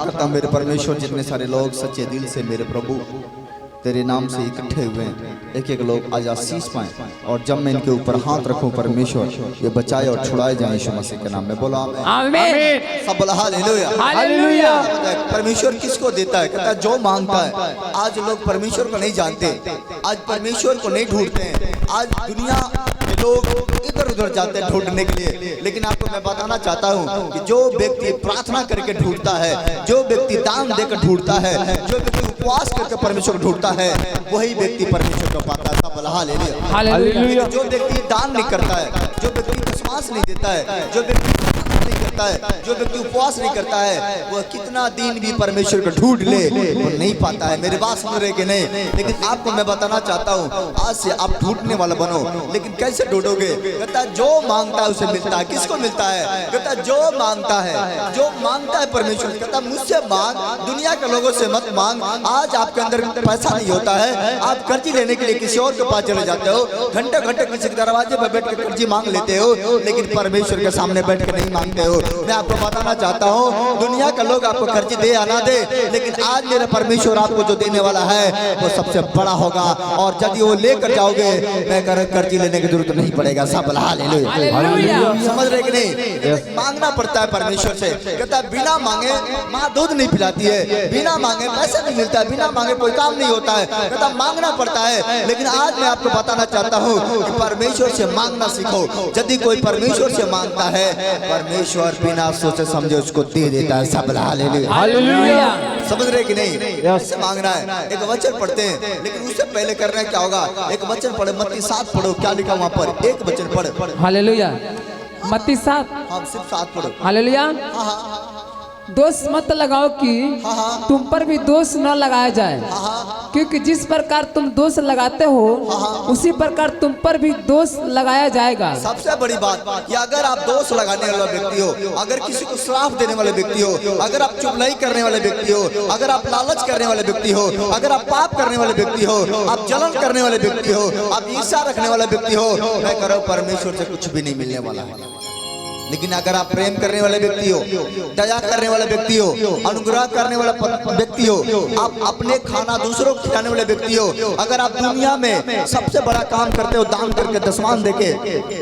करता हूँ मेरे परमेश्वर, जितने सारे लोग सच्चे दिल से मेरे प्रभु तेरे नाम से इकट्ठे हुए हैं, एक एक लोग आज आशीष पाएं। और जब मैं इनके ऊपर हाथ रखूं परमेश्वर, ये बचाए और छुड़ाए जाएं यीशु मसीह के नाम में। बोलो आमीन। सब बोला हालेलुया। हालेलुया। परमेश्वर किसको देता है? कहता है जो मांगता है। आज लोग परमेश्वर को नहीं जानते, आज परमेश्वर को नहीं ढूंढते हैं। आज दुनिया के लोग इधर उधर जाते हैं ढूंढने के लिए, लेकिन आपको मैं बताना चाहता हूँ कि जो व्यक्ति प्रार्थना करके ढूंढता है, जो व्यक्ति दान देकर ढूंढता है, जो व्यक्ति उपवास करके परमेश्वर को ढूंढता है, वही व्यक्ति परमेश्वर को पाता है। सब बोला हालेलुया। हालेलुया। जो व्यक्ति दान नहीं करता है, जो व्यक्ति विश्वास नहीं देता है, जो व्यक्ति नहीं करता है, जो व्यक्ति उपवास नहीं करता है, वह कितना दिन भी परमेश्वर को ढूंढ ले वो नहीं पाता है। मेरी बात सुन रहे कि नहीं? लेकिन आपको मैं बताना चाहता हूँ, आज से आप ढूंढने वाला बनो। लेकिन कैसे ढूंढोगे? कहता है जो मांगता है उसे मिलता है। किसको मिलता है? कहता है जो मांगता है, जो मांगता है परमेश्वर। कहता है मुझसे मांग, दुनिया के लोगों से मत मांग। आज आपके अंदर पैसा नहीं होता है, आप कर्जी लेने के लिए किसी और के पास चले जाते हो, घंटे घंटे किसी के दरवाजे पर बैठ कर कर्जी मांग लेते हो, लेकिन परमेश्वर के सामने बैठ कर नहीं मांगते हो। मैं आपको बताना चाहता हूँ, दुनिया का लोग आपको कर्जी दे या ना दे, लेकिन आज मेरा परमेश्वर आपको जो देने वाला है वो सबसे बड़ा होगा। और यदि वो लेकर जाओगे, मैं कर्जी लेने की जरूरत नहीं पड़ेगा। सब हालेलुया। समझ रहे कि नहीं? मांगना पड़ता है परमेश्वर से। कहता है बिना मांगे माँ दूध नहीं पिलाती है, बिना मांगे पैसे नहीं मिलता है, बिना मांगे कोई काम नहीं होता है। कहता मांगना पड़ता है। लेकिन आज मैं आपको बताना चाहता हूँ कि परमेश्वर से मांगना सीखो। यदि कोई परमेश्वर से मांगता है, परमेश्वर बिना सोचे समझे उसको दे देता है। सब हालेलुया। समझ रहे कि नहीं? ऐसे मांगना है। एक वचन पढ़ते हैं, लेकिन उससे पहले करना है क्या होगा? एक वचन पढ़ो, मत्ती 7 पढ़ो। क्या लिखा वहाँ पर? एक वचन पढ़ो। हालेलुया। मत्ती 7। हाँ, सिर्फ 7 पढ़ो। हालेलुया। दोष मत लगाओ कि तुम पर भी दोष न लगाया जाए, क्योंकि जिस प्रकार तुम दोष लगाते हो उसी प्रकार तुम पर भी दोष लगाया जाएगा। सबसे बड़ी बात कि अगर आप दोष लगाने वाला व्यक्ति हो, अगर किसी को श्राप देने वाले व्यक्ति हो, अगर आप चुगलाई करने वाले व्यक्ति हो, अगर आप लालच करने वाले व्यक्ति हो, अगर आप पाप करने वाले व्यक्ति हो, आप जलन करने वाले व्यक्ति हो, आप ईर्ष्या रखने वाला व्यक्ति हो, मैं कह रहा हूं परमेश्वर से कुछ भी नहीं मिलने वाला है। लेकिन अगर आप प्रेम करने वाले व्यक्ति हो, दया करने वाला व्यक्ति हो, अनुग्रह करने वाला व्यक्ति हो, आप अपने खाना दूसरों को खिलाने वाले व्यक्ति हो, अगर आप दुनिया में सबसे बड़ा काम करते हो दान करके, दशमान देके,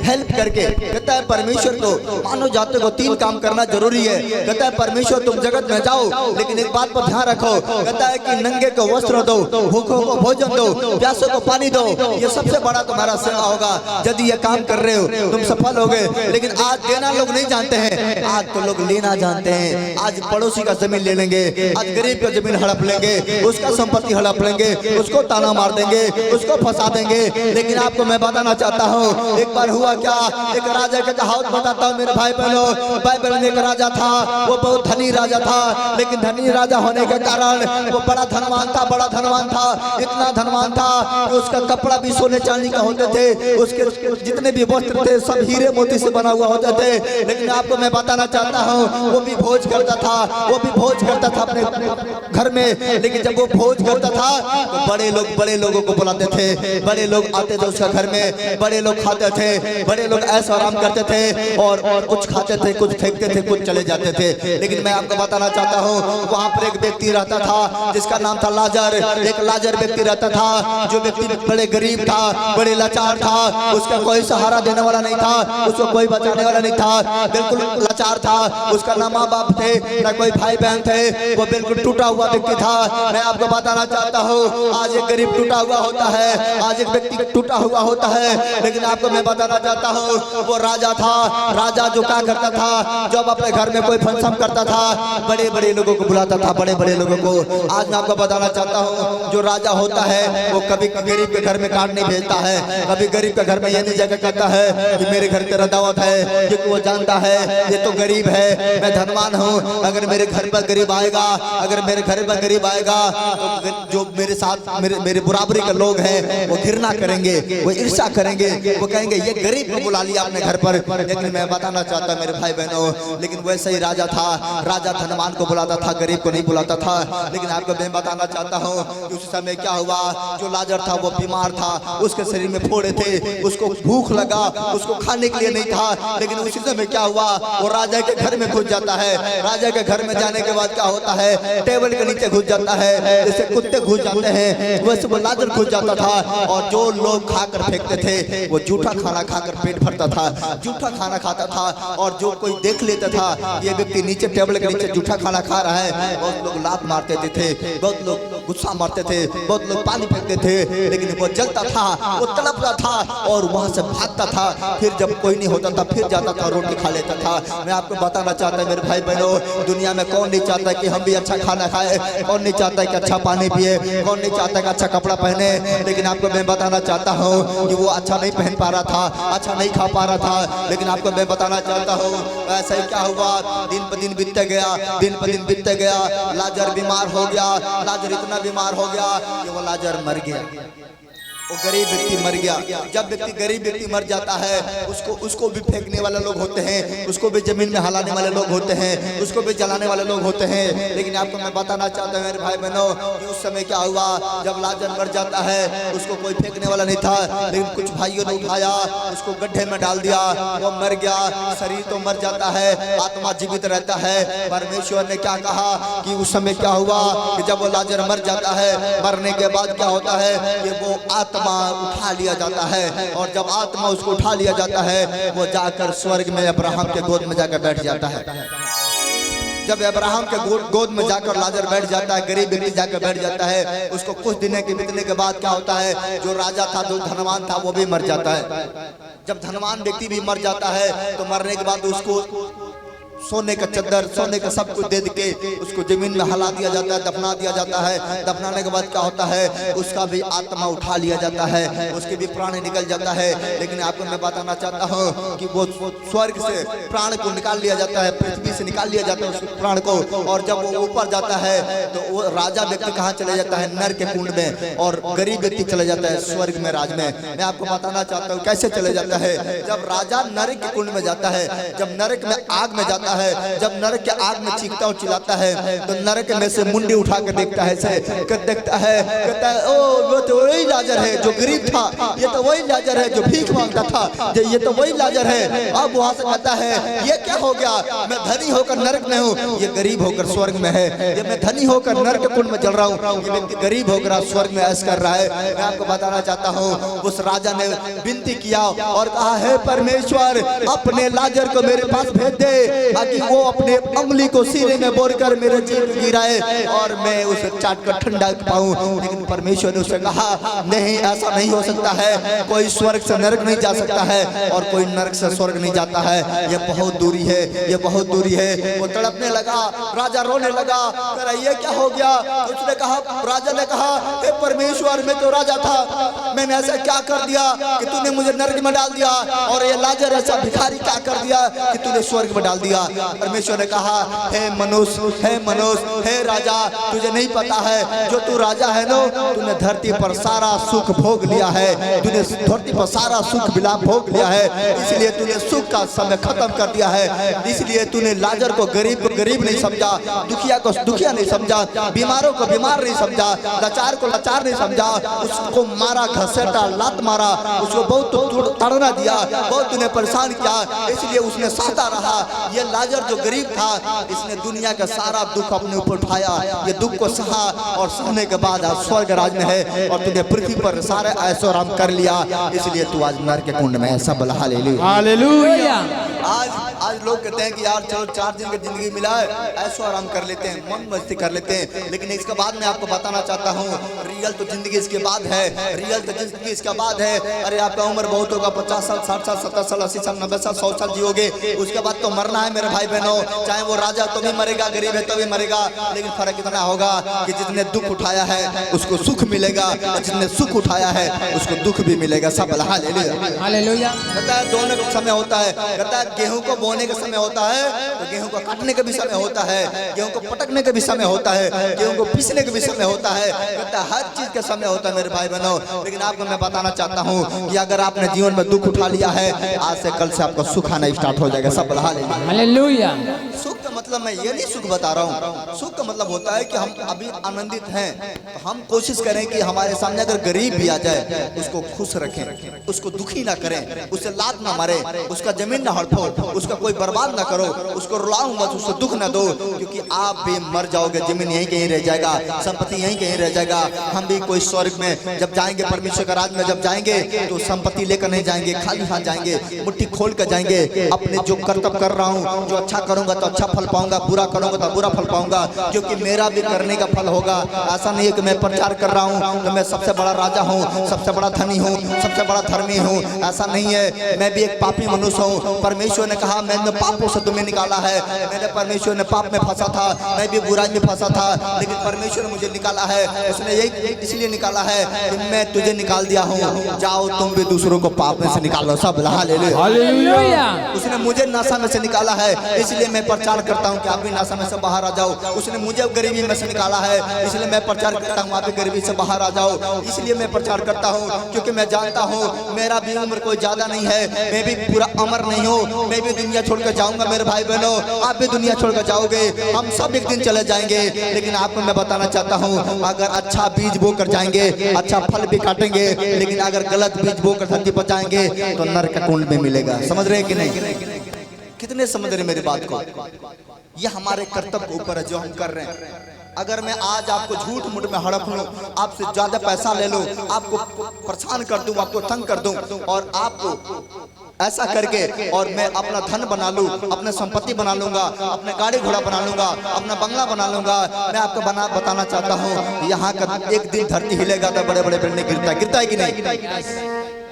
हेल्प करके, कहता है परमेश्वर को मानव जाति को 3 काम करना जरूरी है। कहता है परमेश्वर तुम जगत में जाओ, लेकिन एक बात पर ध्यान रखो। कहता है कि नंगे को वस्त्र दो, भूखों को भोजन दो, प्यासों को पानी दो। ये सबसे बड़ा तुम्हारा सेवा होगा। यदि ये काम कर रहे हो तुम सफल होगे। लेकिन आज देना लोग नहीं जानते हैं, आज तो लोग लेना जानते हैं। आज पड़ोसी का जमीन ले लेंगे, आज गरीब का जमीन हड़प लेंगे, उसका संपत्ति हड़प लेंगे, उसको ताना मार देंगे, उसको फंसा देंगे। लेकिन आपको मैं बताना चाहता हूँ, एक बार हुआ क्या, एक राजा के हाथ बताता हूँ मेरे भाई बहनों। बाइबल में एक राजा था, वो बहुत धनी राजा था, लेकिन धनी राजा होने के कारण वो बड़ा धनवान था, बड़ा धनवान था, इतना धनवान था कि उसका कपड़ा भी सोने चांदी का होते थे, उसके जितने भी वस्त्र थे सब हीरे मोती से बना हुआ होते थे। लेकिन आपको मैं बताना चाहता हूँ, वो भी भोज करता था, वो भी भोज करता था अपने घर में। लेकिन जब वो भोज करता था तो बड़े लोगों को बुलाते थे, बड़े लोग आते थे उसका घर में, बड़े लोग खाते थे, बड़े लोग ऐसा आराम करते थे, और कुछ खाते थे, कुछ फेंकते थे, कुछ चले जाते थे। लेकिन मैं आपको बताना चाहता हूँ, वहाँ पर एक व्यक्ति रहता था जिसका नाम था लाजर। एक लाजर व्यक्ति रहता था, जो व्यक्ति बड़े गरीब था, बड़े लाचार था, उसका कोई सहारा देने वाला नहीं था, उसको कोई बचाने वाला नहीं था, बिल्कुल लाचार था। उसका ना माँ बाप थे, ना कोई भाई बहन थे, वो बिल्कुल टूटा हुआ व्यक्ति था। मैं आपको बताना चाहता हूँ, आज एक गरीब टूटा हुआ होता है, आज एक व्यक्ति टूटा हुआ होता है। लेकिन आपको मैं बताना चाहता हूँ, वो राजा था। राजा जो क्या करता था, जब अपने घर में कोई फंक्शन करता था, बड़े बड़े लोगों को बुलाता था, बड़े बड़े लोगों को। आज मैं आपको बताना चाहता हूँ, जो राजा होता है वो कभी गरीब के घर में कार्ड नहीं भेजता है, कभी गरीब के घर में ये नहीं जाकर कहता है कि मेरे घर तेरा दावत है, क्योंकि वो जानता है ये तो गरीब है, मैं धनवान हूँ। अगर मेरे घर पर गरीब आएगा, अगर मेरे घर पर गरीब आएगा तो जो मेरे साथ मेरे बराबरी के लोग हैं वो घृणा करेंगे, वो ईर्ष्या करेंगे, वो कहेंगे ये गरीब को बुला लिया अपने घर पर। लेकिन मैं बताना चाहता मेरे भाई बहनों, लेकिन वैसे ही राजा था। राजा धनवान को बुलाता था, गरीब को नहीं बुलाता था। लेकिन आपको मैं बताना चाहता हूँ कि उस समय क्या हुआ, जो लाजर था वो बीमार था, उसके शरीर में फोड़े थे, उसको भूख लगा, उसको खाने के लिए नहीं था। लेकिन उसी समय क्या हुआ, वो राजा के घर में घुस जाता है। राजा के घर में जाने के बाद क्या होता है, टेबल के नीचे घुस जाता है, जैसे कुत्ते घुस जाते हैं वैसे वो लाजर घुस जाता था। और जो लोग खाकर फेंकते थे वो जूठा खाना खाकर पेट भरता था, जूठा खाना खाता था। और जो कोई देख लेता था ये व्यक्ति नीचे टेबल के नीचे जूठा खाना खा रहा है, बहुत लोग लात मारते थे, बहुत लोग गुस्सा मारते थे, बहुत लोग पानी फेंकते थे। लेकिन वो जलता था, वो तड़पता था और वहां से भागता था। फिर जब कोई नहीं होता था फिर जाता था, रोटी खा लेता था। मैं आपको बताना चाहता हूं मेरे भाई बहनों, दुनिया में कौन नहीं चाहता कि हम भी अच्छा खाना खाए, कौन नहीं चाहता कि अच्छा पानी पिए, कौन नहीं चाहता कि अच्छा कपड़ा पहने। लेकिन आपको मैं बताना चाहता हूँ कि वो अच्छा नहीं पहन पा रहा था, अच्छा नहीं खा पा रहा था। लेकिन आपको मैं बताना चाहता हूँ ऐसा ही क्या हुआ, दिन पर दिन बीतते गया, दिन पर दिन बीतते गया। लाजर बीमार हो गया, लाजर इतना बीमार हो गया कि वो लाजर मर गया। वो गरीब व्यक्ति मर गया। जब व्यक्ति गरीब व्यक्ति मर जाता है उसको भी फेंकने वाले लोग होते हैं, उसको भी जमीन में हिलाने वाले लोग होते हैं, उसको भी जलाने वाले लोग होते हैं। लेकिन आपको मैं बताना चाहता हूँ मेरे भाई बहनों कि उस समय क्या हुआ, जब लाजर मर जाता है उसको कोई फेंकने वाला नहीं था। लेकिन कुछ भाइयों ने उठाया, उसको गड्ढे में डाल दिया, वो मर गया। शरीर तो मर जाता है, आत्मा जीवित रहता है। परमेश्वर ने क्या कहा कि उस समय क्या हुआ कि जब वो लाजर मर जाता है, मरने के बाद क्या होता है कि वो आत्मा उठा लिया जाता है। और जब आत्मा उसको उठा लिया जाता है वो जाकर स्वर्ग में अब्राहम के गोद में जाकर बैठ जाता है। जब अब्राहम के गोद में जाकर लाजर बैठ जाता है, गरीब व्यक्ति जाकर बैठ जाता है, उसको कुछ दिन के बीतने के बाद क्या होता है, जो राजा था, जो धनवान था, वो भी मर जाता है। जब धनवान व्यक्ति भी मर जाता है तो मरने के बाद उसको सोने का चद्दर, सोने का सब कुछ दे के उसको जमीन में हिला दिया जाता है, दफना दिया जाता है। दफनाने के बाद क्या होता है, उसका भी आत्मा उठा लिया जाता है, उसके भी प्राण निकल जाता है। लेकिन आपको मैं बताना चाहता हूँ कि वो स्वर्ग से प्राण को निकाल लिया जाता है, पृथ्वी से निकाल लिया जाता है उस प्राण को। और जब वो ऊपर जाता है तो वो राजा व्यक्ति कहाँ चले जाता है, नर के कुंड में, और गरीब व्यक्ति चले जाता है स्वर्ग में, राज में। मैं आपको बताना चाहता हूँ कैसे चले जाता है। जब राजा नरक के कुंड में जाता है, जब नरक में आग में जाता है, जब नरक के आग में चीखता और चिल्लाता है तो नरक में से मुंडी उठा कर देखता है, देखता है, कहता है ओ वो तो वही लाजर है जो गरीब था, ये तो वही लाजर है जो भीख मांगता था, ये तो वही लाजर है। अब वहां से कहता है ये क्या हो गया, मैं धनी होकर नरक में हूँ, ये गरीब होकर स्वर्ग में है। ये मैं धनी होकर नरक के कुंड में जल रहा हूँ, ये व्यक्ति गरीब होकर स्वर्ग में ऐश कर रहा है। मैं आपको बताना चाहता हूँ उस राजा ने विनती किया और कहा है परमेश्वर अपने लाजर को मेरे पास भेज दे ताकि वो अपने उंगली को सीने में बोरकर मेरे जीभ में गिराए और मैं उसे चाट कर ठंडा पाऊं। लेकिन परमेश्वर ने उसे कहा नहीं, ऐसा नहीं हो सकता है, कोई स्वर्ग से नरक नहीं जा सकता है और कोई नरक से स्वर्ग नहीं जाता है, ये बहुत दूरी है, ये बहुत दूरी है। वो तड़पने लगा, राजा रोने लगा, तेरा ये क्या हो गया। उसने कहा, राजा ने कहा हे परमेश्वर मैं तो राजा था, मैंने ऐसा क्या कर दिया कि तूने मुझे नरक में डाल दिया, और ये लाजर ऐसा भिखारी क्या कर दिया कि तूने स्वर्ग में डाल दिया। परमेश्वर ने कहा हे मनुष्य, हे मनुष्य, हे राजा, तुझे नहीं पता है जो तू राजा है नो, तूने धरती पर सारा सुख भोग लिया है, तूने धरती पर सारा सुख विलाप भोग लिया है, इसलिए तूने सुख का समय खत्म कर दिया है। इसलिए तूने लाजर को गरीब नहीं समझा, दुखिया को दुखिया नहीं समझा, बीमारों को बीमार नहीं समझा, लाचार को लाचार नहीं समझा, उसको मारा, घसेटा, लात मारा, उसको बहुत ताड़ना दिया, बहुत तूने परेशान किया, इसलिए उसने सहता रहा। ये लाजर जो गरीब था इसने दुनिया का सारा दुख अपने ऊपर उठाया, ये दुख को सहा और सहने के बाद आज स्वर्ग राज में है और तूने पृथ्वी पर सारे ऐशो आराम कर लिया, इसलिए तू आज नरक के कुंड में है। सब बोला हालेलुया। आज लोग कहते हैं कि यार चलो 4 दिन की जिंदगी मिला है, ऐशो आराम कर लेते हैं, मन मस्ती कर लेते हैं, लेकिन इसके बाद मैं आपको बताना चाहता हूँ रियल तो जिंदगी इसके बाद है, रियल तो जिंदगी इसके बाद है। अरे आपका उम्र बहुत होगा, 50 साल, 60 साल, 70 साल, 80 साल, 90 साल, 100 साल जियोगे, उसके बाद तो मरना है मेरे भाई बहनों। चाहे वो राजा तो भी मरेगा, गरीब है तो भी मरेगा, लेकिन फर्क इतना होगा कि जिसने दुख उठाया है उसको सुख मिलेगा और जिसने सुख उठाया है उसको दुख भी मिलेगा। सब हालेलुया। कहता है दोनों का समय होता है, कहता है गेहूं को बोने का समय होता है तो गेहूं को काटने का भी समय होता है, गेहूं को पटकने का भी समय होता है, गेहूं को पीसने का भी समय होता है, कहता है हर चीज का समय होता है मेरे भाई बहनों। लेकिन आपको मैं बताना चाहता हूँ कि अगर आपने जीवन में दुख उठा लिया है, आज से कल से आपको सुख आना स्टार्ट हो जाएगा। सब हालेलुया। सुख का मतलब मतलब मैं ये नहीं सुख बता रहा हूँ। सुख का मतलब होता है कि हम अभी आनंदित हैं, तो हम कोशिश करें कि हमारे सामने अगर गरीब भी आ जाए उसको खुश रखें, उसको दुखी ना करें, उसे लात ना मारे, उसका जमीन ना हड़पो, उसका कोई बर्बाद ना करो, उसको रुलाओ मत, उसको दुख ना दो, क्योंकि आप भी मर जाओगे, जमीन यहीं कहीं रह जाएगा, संपत्ति यहीं कहीं रह जाएगा। हम भी कोई स्वर्ग में जब जाएंगे, परमेश्वर का राज में जब जाएंगे तो संपत्ति लेकर नहीं जाएंगे, खाली हाथ जाएंगे, मुट्ठी खोल कर जाएंगे। अपने जो कर्तव्य कर रहा हूँ, जो अच्छा करूंगा तो अच्छा फल पाऊंगा, बुरा करूंगा तो बुरा फल पाऊंगा, क्योंकि मेरा भी करने का फल होगा। ऐसा नहीं है कि मैं प्रचार कर रहा हूँ तो मैं सबसे बड़ा राजा हूँ, सबसे बड़ा धनी हूँ, सबसे बड़ा धर्मी हूँ, ऐसा नहीं है। मैं भी एक पापी मनुष्य हूँ। परमेश्वर ने कहा मैंने पापों से तुम्हें निकाला है। मैंने परमेश्वर ने पाप में फंसा था, मैं भी बुराई में फंसा था, लेकिन परमेश्वर ने मुझे निकाला है। उसने यही इसलिए निकाला है कि मैं तुझे निकाल दिया हूँ, जाओ तुम भी दूसरों को पाप में से निकालो। सब हालेलुया। उसने मुझे नासा में से निकाला है, इसलिए मैं प्रचार करता हूँ कि आप भी नासा में से बाहर आ जाओ। उसने मुझे गरीबी में से निकाला है, इसलिए मैं प्रचार करता हूँ आप भी गरीबी से बाहर आ जाओ। इसलिए मैं प्रचार करता हूँ क्योंकि मैं जानता हूँ मेरा भी उम्र कोई ज्यादा नहीं है, मैं भी पूरा अमर नहीं हूँ, मैं भी दुनिया छोड़कर जाऊंगा। मेरे भाई बहनों, आप भी दुनिया छोड़कर जाओगे, हम सब एक दिन चले जाएंगे। लेकिन आपको मैं बताना चाहता हूँ, अगर अच्छा बीज बो कर जाएंगे, अच्छा फल भी काटेंगे, लेकिन अगर गलत बीज बो कर धरती पर जाएंगे तो नरक कुंड में मिलेगा। समझ रहे हैं कि नहीं? कितने समझ रहे मेरी बात को? ये हमारे कर्तव्य के ऊपर है जो हम कर रहे हैं। अगर मैं आज आपको झूठ मूठ में हड़प लूं, आपसे ज्यादा पैसा ले लूं, आपको परेशान कर दूं, आपको तंग कर दूं, और आपको ऐसा करके और मैं अपना धन बना लूं, अपने संपत्ति बना लूंगा, अपने गाड़ी घोड़ा बना लूंगा, अपना बंगला बना लूंगा, मैं आपको बताना चाहता हूँ यहाँ का एक दिन धरती हिलेगा तो बड़े बड़े बिल्डिंग गिरता है कि नहीं?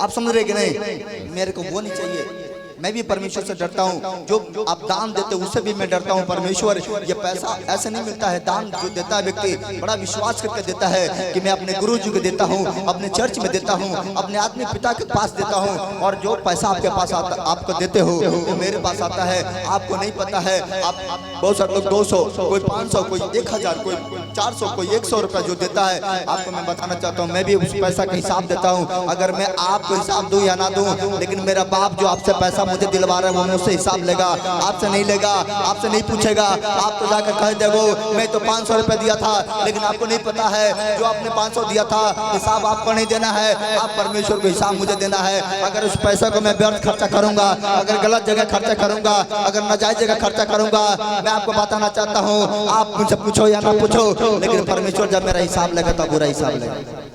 आप समझ रहे कि नहीं? मेरे को वो नहीं चाहिए। मैं भी परमेश्वर से डरता हूँ। जो आप दान देते हो उससे भी मैं डरता हूँ। परमेश्वर ये पैसा ऐसे नहीं मिलता है। दान जो देता है व्यक्ति बड़ा विश्वास करके देता है कि मैं अपने गुरु जी को देता हूँ, अपने चर्च में देता हूँ, अपने आत्मिक पिता के पास देता हूँ। और जो पैसा आपके पास आता, आपको देते हो, तो मेरे पास आता है, आपको नहीं पता है। आप बहुत सारे लोग 200, कोई 500, कोई 1000, कोई 400, कोई 100 रुपया जो देता है, आपको मैं बताना चाहता हूँ मैं भी उस पैसा का हिसाब देता हूँ। अगर मैं आपको हिसाब दूँ या ना दूँ, लेकिन मेरा बाप जो आपसे पैसा मुझे दिलवा रहा है वो मुझसे हिसाब लेगा, आपसे नहीं लेगा, आपसे नहीं पूछेगा। आप तो जाकर कह दोगे मैं तो 500 रुपए दिया था, लेकिन आपको नहीं पता है जो आपने 500 दिया था हिसाब आपको नहीं देना है, आप परमेश्वर को हिसाब मुझे देना है। अगर उस पैसे को मैं व्यर्थ खर्चा करूंगा, अगर गलत जगह खर्चा करूंगा, अगर नाजायज जगह खर्चा करूंगा, मैं आपको बताना चाहता हूँ आप मुझसे पूछो या ना पूछो, लेकिन परमेश्वर जब मेरा हिसाब लेगा तब बुरा हिसाब लेगा।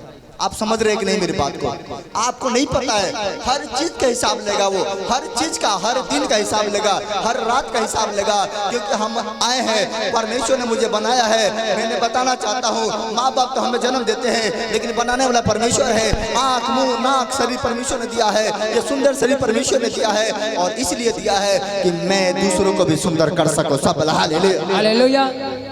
आप समझ रहे कि नहीं मेरी बात को? आपको नहीं पता है, हर चीज का हिसाब लेगा वो, हर चीज का, हर दिन का हिसाब लेगा, हर रात का हिसाब लेगा, क्योंकि हम आए हैं, परमेश्वर ने मुझे बनाया है। मैंने बताना चाहता हूँ माँ बाप तो हमें जन्म देते हैं, लेकिन बनाने वाला परमेश्वर है। आँख, मुंह, नाक, शरीर परमेश्वर ने दिया है, ये सुंदर शरीर परमेश्वर ने दिया है, और इसलिए दिया है कि मैं दूसरों को भी सुंदर कर सकूं। सब हालेलुया।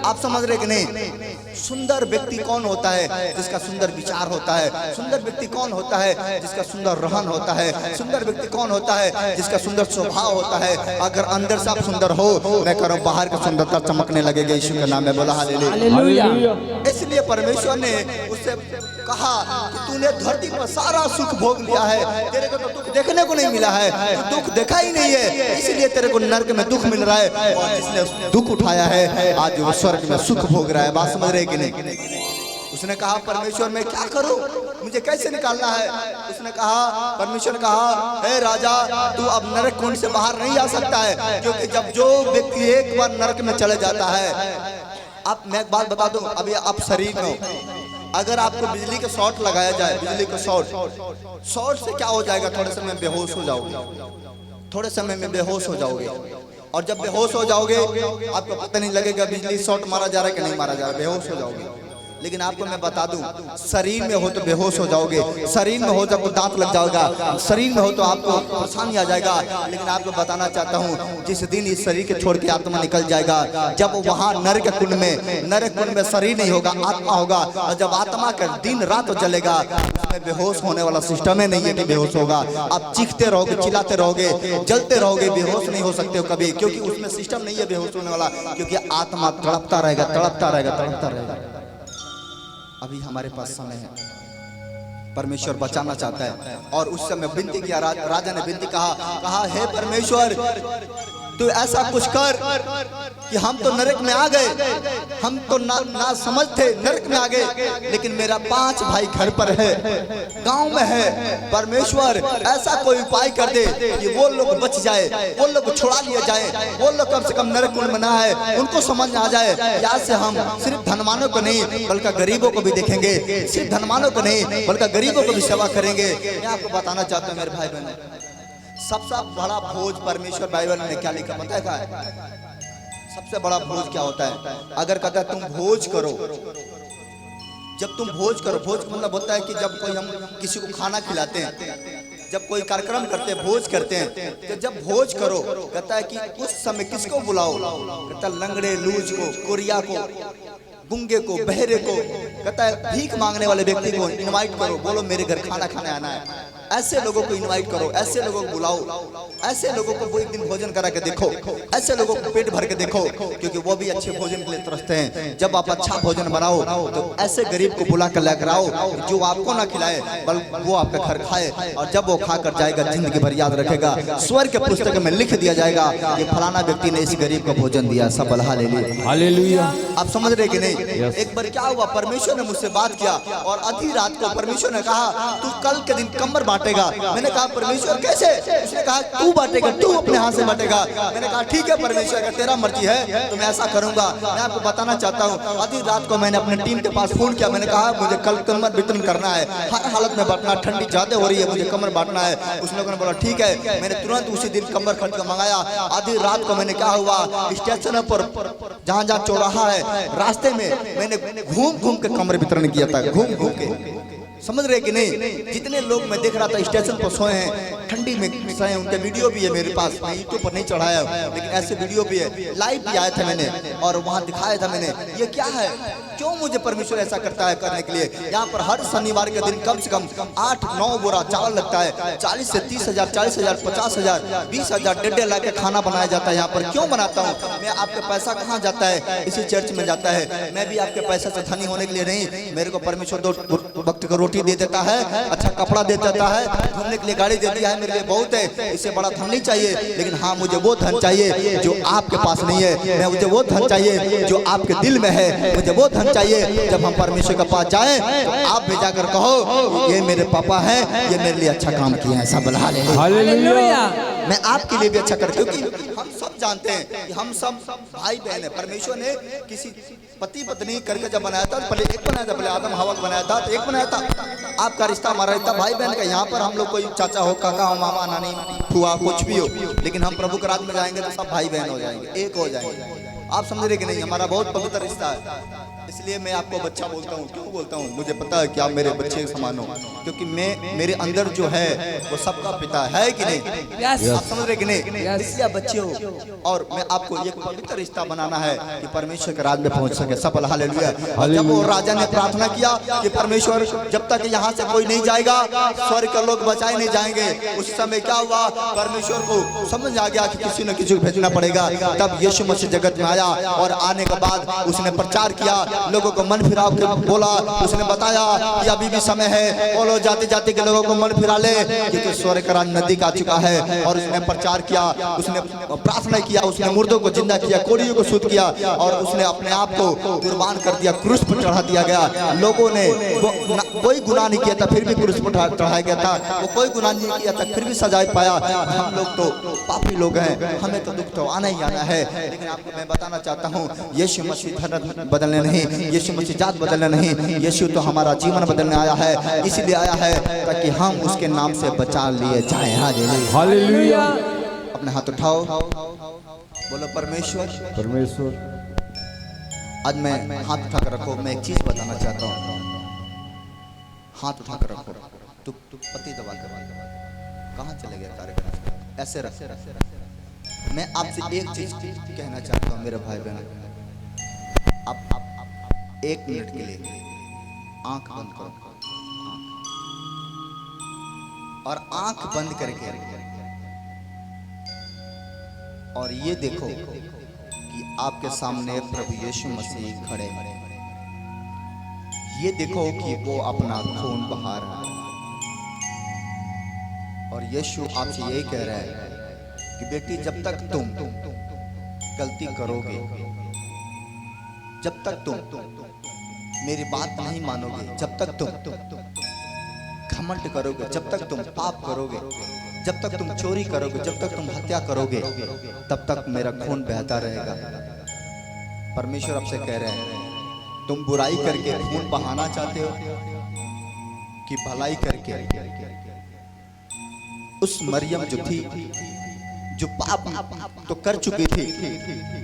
आप समझ रहे कि नहीं? सुंदर व्यक्ति कौन होता है? जिसका सुंदर विचार होता है। सुंदर व्यक्ति कौन होता है? जिसका सुंदर रहन होता है। सुंदर व्यक्ति कौन होता है? जिसका सुंदर स्वभाव होता है। अगर अंदर से आप सुंदर हो, मैं कह रहा हूं बाहर की सुंदरता चमकने लगेगी। यीशु के नाम में बोला हालेलुया। इसलिए परमेश्वर ने उससे कहा कि तूने धरती पर सारा सुख भोग लिया है, तेरे को तो दुख देखने को नहीं मिला है, तू दुख देखा ही नहीं है, इसलिए तेरे को नरक में दुख मिल रहा है। और जिसने दुख उठाया है आज वो स्वर्ग में सुख भोग रहा है। बात समझ रहे कि नहीं? उसने कहा परमेश्वर मैं क्या करूं, मुझे कैसे निकालना है? उसने कहा, परमेश्वर ने कहा हे राजा तू अब नरक कुंड से बाहर नहीं आ सकता है, क्योंकि जब जो व्यक्ति एक बार नरक में चले जाता है। अब मैं एक बात बता दूं, अभी आप शरीर में अगर आपको बिजली के शॉर्ट लगाया जाए, बिजली के शॉर्ट से क्या हो जाएगा? थोड़े समय में बेहोश हो जाओगे, थोड़े समय में बेहोश हो जाओगे, और जब बेहोश हो जाओगे आपको पता नहीं लगेगा बिजली शॉर्ट मारा जा रहा है कि नहीं मारा जा रहा है, बेहोश हो जाओगे। लेकिन आपको मैं बता दूं, शरीर में हो तो बेहोश हो जाओगे, शरीर में हो तो आपको दांत लग जाएगा, शरीर में हो तो आपको परेशानी आ जाएगा। लेकिन आपको बताना चाहता हूं जिस दिन इस शरीर के छोड़ के आत्मा निकल जाएगा, जब वहां नरक कुंड में शरीर नहीं होगा, आत्मा होगा, और जब आत्मा का दिन रात चलेगा उसमें बेहोश होने वाला सिस्टम ही नहीं है कि बेहोश होगा। आप चीखते रहोगे, चिल्लाते रहोगे, जलते रहोगे, बेहोश नहीं हो सकते हो कभी, क्योंकि उसमें सिस्टम नहीं है बेहोश होने वाला, क्योंकि आत्मा तड़पता रहेगा, तड़पता रहेगा, तड़पता रहेगा। अभी हमारे पास समय है, परमेश्वर बचाना चाहता है। और उस समय विनती किया, राजा ने विनती कहा हे परमेश्वर तू ऐसा कुछ कर कि हम तो नरक में आ गए, हम तो ना समझ थे, नरक में आ गए, लेकिन मेरा 5 भाई घर पर है, गांव में है। परमेश्वर ऐसा कोई उपाय कर दे कि वो लोग बच जाए, वो लोग छुड़ा लिए जाए, वो लोग कम से कम नरक में ना है, उनको समझ में आ जाए। यहाँ से हम सिर्फ धनवानों को नहीं बल्कि गरीबों को भी देखेंगे, सिर्फ धनवानों को नहीं बल्कि गरीबों को भी सेवा करेंगे। मैं आपको बताना चाहता हूँ मेरे भाई बहन, सबसे बड़ा भोज परमेश्वर बाइबल में क्या लिखा पता है क्या है? सबसे बड़ा भोज क्या होता है? अगर कहता है तुम भोज करो, जब तुम भोज करो, भोज का मतलब होता है कि जब कोई हम किसी को खाना खिलाते हैं, जब कोई कार्यक्रम करते हैं, भोज करते हैं, तो जब भोज करो कहता है कि उस समय किसको बुलाओ? कहता है लंगड़े, लूज को, कोरिया को, गुंगे को, बहरे को, कहता है भीख मांगने वाले व्यक्ति को इनवाइट करो, बोलो मेरे घर खाना खाने आना है। ऐसे लोगों को इनवाइट करो, ऐसे लोगों को बुलाओ, ऐसे लोगों को वो एक दिन भोजन करा के देखो, ऐसे लोगों को पेट भर के देखो, क्योंकि वो भी अच्छे भोजन के लिए तरसते हैं। जब आप अच्छा भोजन बनाओ तो ऐसे गरीब को बुला कर लेकर आओ जो आपको ना खिलाए बल वो आपका घर खाए, और जब वो खाकर जाएगा जिंदगी भर याद रखेगा, स्वर्ग के पुस्तक में लिख दिया जाएगा ये फलाना व्यक्ति ने इस गरीब को भोजन दिया। सब हालेलुया। आप समझ रहे कि नहीं? एक बार क्या हुआ, परमेश्वर ने मुझसे बात किया और आधी रात को परमेश्वर ने कहा तू कल के दिन कमर बांटेगा। मैंने कहा परमेश्वर कैसे? उसने कहा तू बांटेगा, तू अपने हाथ से बांटेगा। मैंने कहा ठीक है परमेश्वर, अगर तेरा मर्जी है तो मैं ऐसा करूंगा। मैं आपको बताना चाहता हूँ, आधी रात को मैंने अपने टीम के पास फोन किया, मैंने कहा मुझे कल कमर वितरण करना है, हर हालत में बांटना, ठंडी ज्यादा हो रही है, मुझे कमर बांटना है। उस लोगों ने बोला ठीक है। मैंने तुरंत उसी दिन कमर खरीद कर मंगाया। आधी रात को मैंने क्या हुआ, स्टेशन पर जहाँ जहाँ चौराहा है रास्ते में मैंने घूम घूम के कमर वितरण किया था, घूम घूम के। समझ रहे कि नहीं? जितने लोग मैं देख रहा था स्टेशन पर सोए हैं, ठंडी में सोए, उनके वीडियो भी है मेरे पास, मैं यूट्यूब पर नहीं चढ़ाया लेकिन ऐसे वीडियो भी है, लाइव भी आया था मैंने और वहाँ दिखाया था मैंने। ये क्या है? क्यों मुझे परमेश्वर ऐसा करता है करने के लिए? यहाँ पर हर शनिवार के दिन कम से कम 8-9 बोरा चावल लगता है, 40 से 30 हजार, 40 हजार, 50 हजार, 20 हजार, 1.5 लाख का खाना बनाया जाता है यहाँ पर। क्यों बनाता हूँ मैं? आपका पैसा कहाँ जाता है? इसी चर्च में जाता है। मैं भी आपके पैसे से धनी होने के लिए नहीं, मेरे को परमेश्वर 2 वक्त को रोटी दे देता है, अच्छा कपड़ा दे देता है, घूमने के लिए गाड़ी दे दिया है, मेरे लिए बहुत है। इससे बड़ा धन नहीं चाहिए, लेकिन हाँ मुझे वो धन चाहिए जो आपके पास नहीं है। मैं मुझे वो धन चाहिए जो आपके दिल में है, मुझे वो धन चाहिए जब हम परमेश्वर के पास जाएं तो आप भी जाकर कहो ये मेरे पापा हैं, ये मेरे लिए अच्छा काम किए हैं। सब हालेलुया। मैं आपके लिए भी अच्छा कर, क्योंकि हम सब जानते हैं कि हम सब भाई बहन है। परमेश्वर ने किसी पति पत्नी करके जब बनाया था, पहले एक बनाया था, पहले आदम हवा को बनाया था तो एक बनाया था। आपका रिश्ता हमारा रिश्ता भाई बहन का। यहाँ पर हम लोग कोई चाचा हो, काका हो, मामा, नानी, फुआ, कुछ भी हो, लेकिन हम प्रभु के राज में जाएंगे तो सब भाई बहन हो जाएंगे, एक हो जाएंगे। आप समझ रहे कि नहीं? हमारा बहुत पवित्र रिश्ता है। इसलिए मैं आपको बच्चा बोलता हूँ। क्यों बोलता हूँ? मुझे पता है कि आप मेरे बच्चे समान हो, क्योंकि मैं मेरे अंदर जो है वो सबका पिता है कि नहीं? आप समझ रहे कि नहीं? इसलिए बच्चे हो और मैं आपको एक पवित्र रिश्ता बनाना है कि परमेश्वर के राज में पहुंच सके। सफल हालेलुया। और जब वो राजा ने प्रार्थना किया कि परमेश्वर जब तक यहाँ से कोई नहीं जाएगा स्वर्ग के लोग बचाए नहीं जाएंगे, उस समय क्या हुआ, परमेश्वर को समझ आ गया कि किसी न किसी को भेजना पड़ेगा। तब यीशु मसीह जगत में आया और आने के बाद उसने प्रचार किया, लोगों को मन फिरा के बोला। उसने बताया कि अभी भी समय है, बोलो जाति जाति के लोगों को मन फिरा ले, क्योंकि स्वर्ग का नजदीक आ चुका है। और उसने प्रचार किया, उसने प्रार्थना किया, उसने मुर्दों को जिंदा किया, कोड़ियों को शुद्ध किया और उसने अपने आप को कुर्बान कर दिया, क्रूस पर चढ़ा दिया गया। लोगों ने कोई गुनाह नहीं किया था फिर भी क्रूस पर चढ़ाया गया था, वो कोई गुनाह नहीं किया था फिर भी सजा पाया। हम लोग तो पापी लोग हैं, हमें तो दुख तो आना ही आना है। लेकिन आपको मैं बताना चाहता हूँ यीशु मसीह धर्म बदलने नहीं, यीशु मसीह जात बदलने नहीं, यीशु तो हमारा जीवन बदलने आया है। इसलिए आया है ताकि हम उसके नाम से बचा लिए जाएं। हालेलुया। अपने हाथ उठाओ, बोलो परमेश्वर। परमेश्वर आज मैं हाथ उठा कर रखो, मैं एक चीज बताना चाहता हूँ। हाथ उठा कर रखो, तू पति दबा कर कहाँ चले गए कार्यक्रम? ऐसे रख। मैं आपसे एक चीज कहना चाहता हूँ मेरे भाई बहन, आप 1 मिनट के लिए आंख बंद करो और आंख बंद करके और ये देखो कि आपके सामने प्रभु यीशु मसीह खड़े हैं। ये देखो कि वो अपना खून बहा रहा है और यीशु आपसे यही कह रहा है कि बेटी जब तक तुम गलती करोगे, जब तक तुम मेरी बात नहीं मानोगे, जब तक तुम घमंड करोगे, जब तक तुम पाप करोगे, जब तक तुम चोरी करोगे, जब तक तुम हत्या करोगे, तब तक मेरा खून बहता रहेगा। परमेश्वर आपसे कह रहे हैं, तुम बुराई करके खून बहाना चाहते हो कि भलाई करके? उस मरियम जो थी, जो पाप तो कर चुकी थी,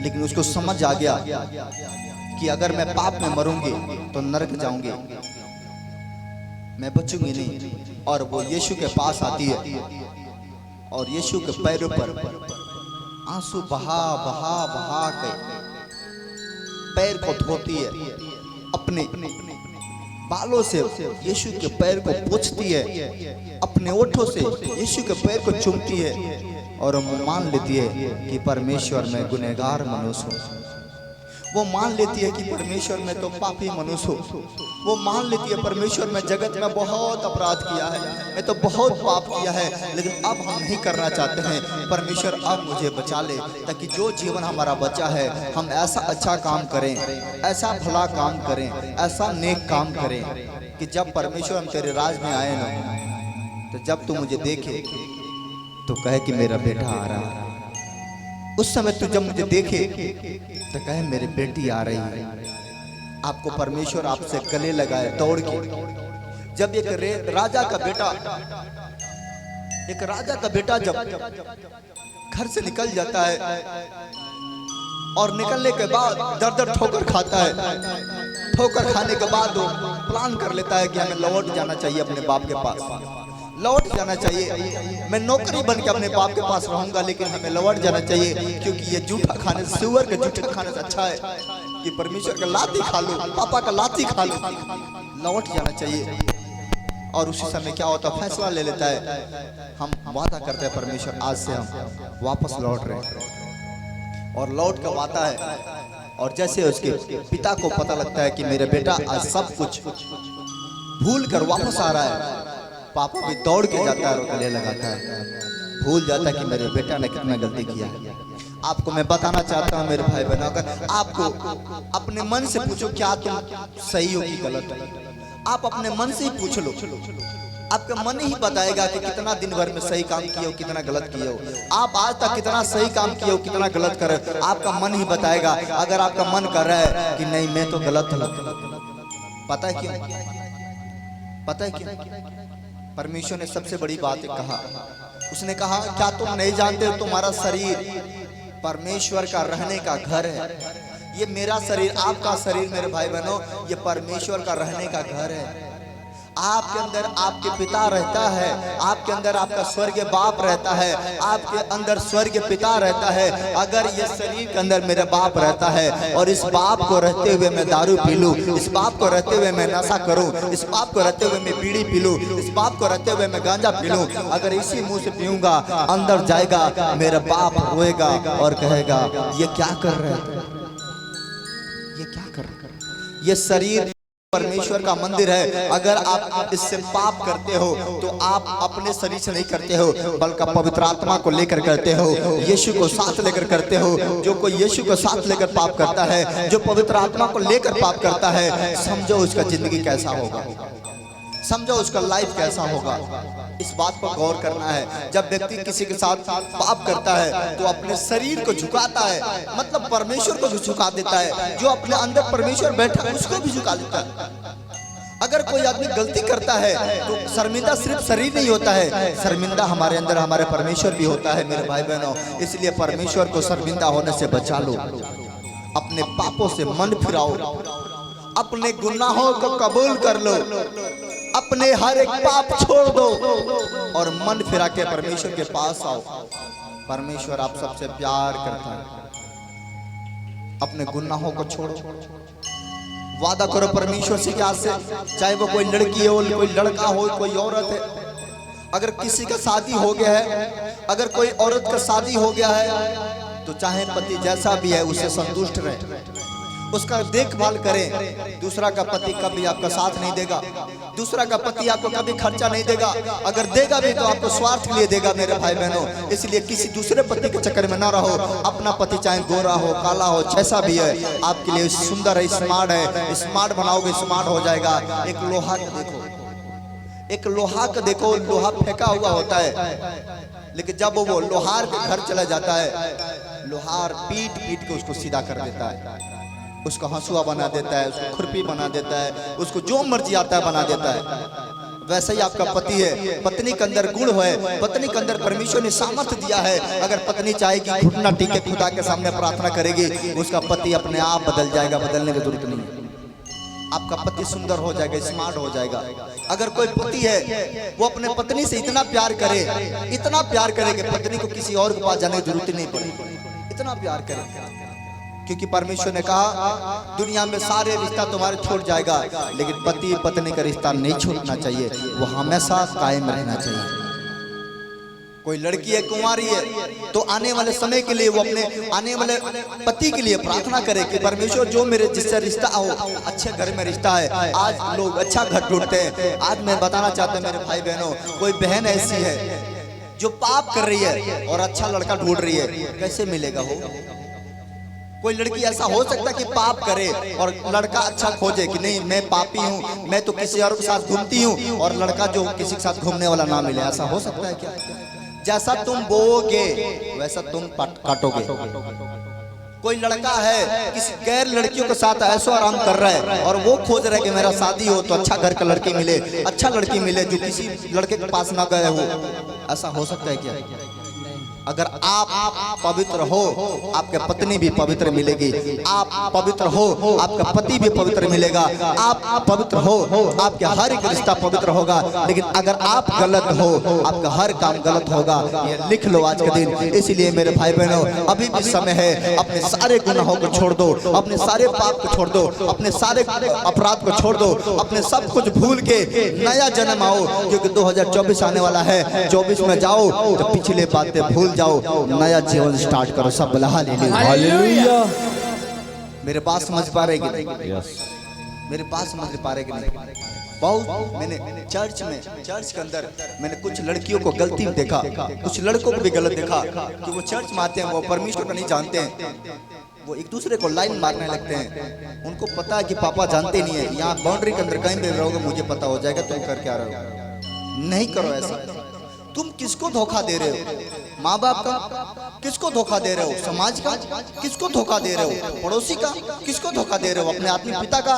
लेकिन उसको समझ आ गया कि अगर मैं पाप में मरूंगी तो नरक जाऊंगी, मैं बचूंगी नहीं। और वो यीशु के पास आती है और यीशु के पैरों पर आंसू बहा बहा बहा के पैर को धोती है, अपने बालों से यीशु के पैर को पोंछती है, अपने ओठों से यीशु के पैर को चूमती है और वो मान लेती है कि परमेश्वर मैं गुनहगार मनुष्य हूँ। वो मान लेती है कि परमेश्वर मैं तो पापी मनुष्य हूँ। वो मान लेती है परमेश्वर मैं जगत में बहुत अपराध किया है, मैं तो बहुत पाप किया है, लेकिन अब हम नहीं करना चाहते हैं। परमेश्वर अब मुझे बचा ले, ताकि जो जीवन हमारा बचा है हम ऐसा अच्छा काम करें, ऐसा भला काम करें, ऐसा नेक काम करें कि जब परमेश्वर हम तेरे राज में आए ना, तो जब तू मुझे देखे तो कहे कि मेरा बेटा आ रहा है। उस समय तू जब मुझे देखे तो कहे मेरी बेटी आ रही है। आपको परमेश्वर आपसे गले लगाए दौड़ के। जब एक राजा का बेटा जब घर से निकल जाता है और निकलने के बाद दर दर ठोकर खाता है, ठोकर खाने के बाद वो प्लान कर लेता है कि हमें लौट जाना चाहिए अपने बाप के पास, लौट जाना चाहिए। मैं नौकरी बन के अपने बाप के पास रहूंगा, लेकिन हमें लौट जाना चाहिए, क्योंकि ये जूठा खाने से, सुअर के जूठा खाने से अच्छा है कि परमेश्वर का लाठी खा लो, पापा का लाठी खा लो। लौट जाना चाहिए। और उसी समय क्या होता, फैसला ले लेता है। हम वादा करते हैं परमेश्वर आज से हम वापस लौट रहे हैं, और लौट कर आता है। और जैसे उसके पिता को पता लगता है कि मेरा बेटा आज सब कुछ भूल कर वापस आ रहा है, पापा भी दौड़ के जाता है और गले लगाता है, भूल जाता है कि मेरे बेटा ने कितना गलती किया। आपको मैं बताना चाहता हूँ मेरे भाई बहनों, अगर आपको अपने मन से पूछो क्या तुम सही हो कि गलत हो, आप अपने मन से ही पूछ लो, आपका मन ही बताएगा कि कितना दिन भर में सही काम किए हो, कितना गलत किए हो। आप आज तक कितना सही काम किए हो, कितना गलत करे, आपका मन ही बताएगा। अगर आपका मन कर रहा है कि नहीं मैं तो गलत हूँ, पता है क्यों? पता है क्यों? परमेश्वर ने सबसे बड़ी बात कहा, उसने कहा क्या तुम नहीं जानते हो तुम्हारा शरीर परमेश्वर का रहने का घर है। ये मेरा शरीर, आपका शरीर मेरे भाई बहनों, ये परमेश्वर का रहने का घर है। आपके अंदर आपके पिता रहता है, आपके अंदर आपका स्वर्गीय बाप रहता है, आपके अंदर स्वर्गीय पिता रहता है। अगर ये शरीर के अंदर मेरा बाप रहता है और इस बाप को रहते हुए मैं दारू पी लूं, इस बाप को रहते हुए मैं नशा करूं, इस बाप को रहते हुए मैं बीड़ी पी लूं, इस बाप को रहते हुए मैं गांजा पी लूं, अगर इसी मुंह से पीऊंगा, अंदर जाएगा मेरा बाप रोएगा और कहेगा ये क्या कर रहे हैं, ये क्या कर रहे हैं। ये शरीर परमेश्वर का मंदिर है। अगर आप इससे पाप करते हो तो आप अपने शरीर से नहीं करते हो, बल्कि पवित्र आत्मा को लेकर करते हो, यीशु को साथ लेकर करते हो। जो कोई यीशु को साथ लेकर पाप करता है, जो पवित्र आत्मा को लेकर पाप करता है, समझो उसका जिंदगी कैसा होगा, समझो उसका लाइफ कैसा होगा। इस बात पर गौर करना है। जब व्यक्ति किसी के साथ पाप करता है तो अपने शरीर को झुकाता है, मतलब परमेश्वर को भी झुका देता है। जो अपने अंदर परमेश्वर बैठा है उसको भी झुका देता है। अगर कोई आदमी गलती करता है तो शर्मिंदा सिर्फ शरीर नहीं होता है, शर्मिंदा हमारे अंदर हमारे परमेश्वर भी होता है मेरे भाई बहनों। इसलिए परमेश्वर को शर्मिंदा होने से बचा लो, अपने पापों से मन फिराओ, अपने गुनाहों को कबूल कर लो, अपने हर एक पाप छोड़ दो और मन फिरा के परमेश्वर के पास आओ। परमेश्वर आप सबसे प्यार करता है। अपने गुनाहों को छोड़ो, वादा करो परमेश्वर से कि आज से, चाहे वो कोई लड़की हो, कोई लड़का हो, कोई औरत है, अगर किसी का शादी हो गया है, अगर कोई औरत का शादी हो गया है, तो चाहे पति जैसा भी है उसे संतुष्ट रहे, उसका देखभाल करें। दूसरा का पति कभी आपका साथ नहीं देगा, दूसरा का पति आपको कभी खर्चा नहीं देगा, अगर देगा भी तो आपको स्वार्थ के लिए देगा मेरे भाई बहनों। इसलिए किसी दूसरे पति के चक्कर में ना रहो। अपना पति चाहे गोरा हो, काला हो, जैसा भी है, आपके लिए सुंदर है, स्मार्ट है। स्मार्ट बनाओगे स्मार्ट हो जाएगा। एक लोहा का देखो, एक लोहा का देखो, लोहा फेंका हुआ होता है, लेकिन जब वो लोहार के घर चला जाता है, लोहार पीट पीट के उसको सीधा कर देता है, उसको हंसुआ बना देता है, उसको खुरपी बना देता है, उसको जो मर्जी आता है बना देता है। वैसे ही आपका पति है, पत्नी के अंदर गुण है, पत्नी के अंदर परमेश्वर ने सामर्थ्य दिया है। अगर पत्नी चाहेगी घुटना टेक के खुदा के सामने प्रार्थना करेगी, उसका पति अपने आप बदल जाएगा, बदलने की जरूरत नहीं है। आपका पति सुंदर हो जाएगा, स्मार्ट हो जाएगा। अगर कोई पति है वो अपने पत्नी से इतना प्यार करे, इतना प्यार करे कि पत्नी को किसी और के पास जाने की जरूरत नहीं पड़े, इतना प्यार करे। क्योंकि परमेश्वर ने कहा दुनिया में सारे रिश्ता तुम्हारे छूट जाएगा, लेकिन पति पत्नी का रिश्ता नहीं छूटना चाहिए, वो हमेशा कायम रहना चाहिए। कोई लड़की है, कुंवारी है, तो आने वाले समय के लिए वो अपने आने वाले पति के लिए प्रार्थना करे कि परमेश्वर जो मेरे जिससे रिश्ता हो, अच्छे घर में रिश्ता है। आज लोग अच्छा घर ढूंढते हैं। आज मैं बताना चाहता हूँ मेरे भाई बहनों, कोई बहन ऐसी है जो पाप कर रही है और अच्छा लड़का ढूंढ रही है, कैसे मिलेगा हो? कोई लड़की ऐसा हो सकता है कि पाप करे और लड़का अच्छा खोजे कि नहीं मैं पापी हूँ, मैं तो किसी और के साथ घूमती हूँ, और लड़का जो किसी के साथ घूमने वाला ना मिले? ऐसा हो सकता है क्या? जैसा तुम बोओगे वैसा तुम काटोगे। कोई लड़का है किसी गैर लड़कियों के साथ ऐशो आराम कर रहा है और वो खोज रहा है कि मेरा शादी हो तो अच्छा घर का लड़की मिले, अच्छा लड़की मिले जो किसी लड़के के पास ना गए हो। ऐसा हो सकता है क्या? अगर आप पवित्र हो, आपके पत्नी भी पवित्र मिलेगी। आप पवित्र हो, आपका पति भी पवित्र मिलेगा। आप पवित्र हो, आपका हर एक रिश्ता पवित्र होगा। लेकिन अगर आप गलत हो, आपका हर काम गलत होगा। ये लिख लो आज के दिन। इसलिए मेरे भाई बहनों, अभी भी समय है, अपने सारे गुनाहों को छोड़ दो, अपने सारे पाप को छोड़ दो, अपने सारे अपराध को छोड़ दो, अपने सब कुछ भूल के नया जन्म आओ, क्योंकि 2024 आने वाला है। 24 में जाओ तो पिछले बातें भूल जाओ, नया जीवन स्टार्ट करो। सब बोला हालेलुया। मेरे बात समझ पा रहे कि नहीं? मेरे बात समझ पा रहे कि नहीं? बहुत मैंने चर्च के अंदर मैंने कुछ लड़कियों को गलती देखा, कुछ लड़कों को भी गलत देखा कि वो चर्च में आते हैं, वो परमेश्वर को नहीं जानते हैं, वो एक दूसरे को लाइन मारने लगते हैं। उनको पता है कि पापा जानते नहीं है, यहाँ बाउंड्री के अंदर कहीं भी रहोगे मुझे पता हो जाएगा तुम कर क्या रहे हो। नहीं करो ऐसा। तुम किसको धोखा दे रहे हो? माँ बाप का किसको धोखा दे रहे हो? समाज का किसको धोखा दे रहे हो? पड़ोसी का किसको धोखा दे रहे हो? अपने आत्मिक पिता का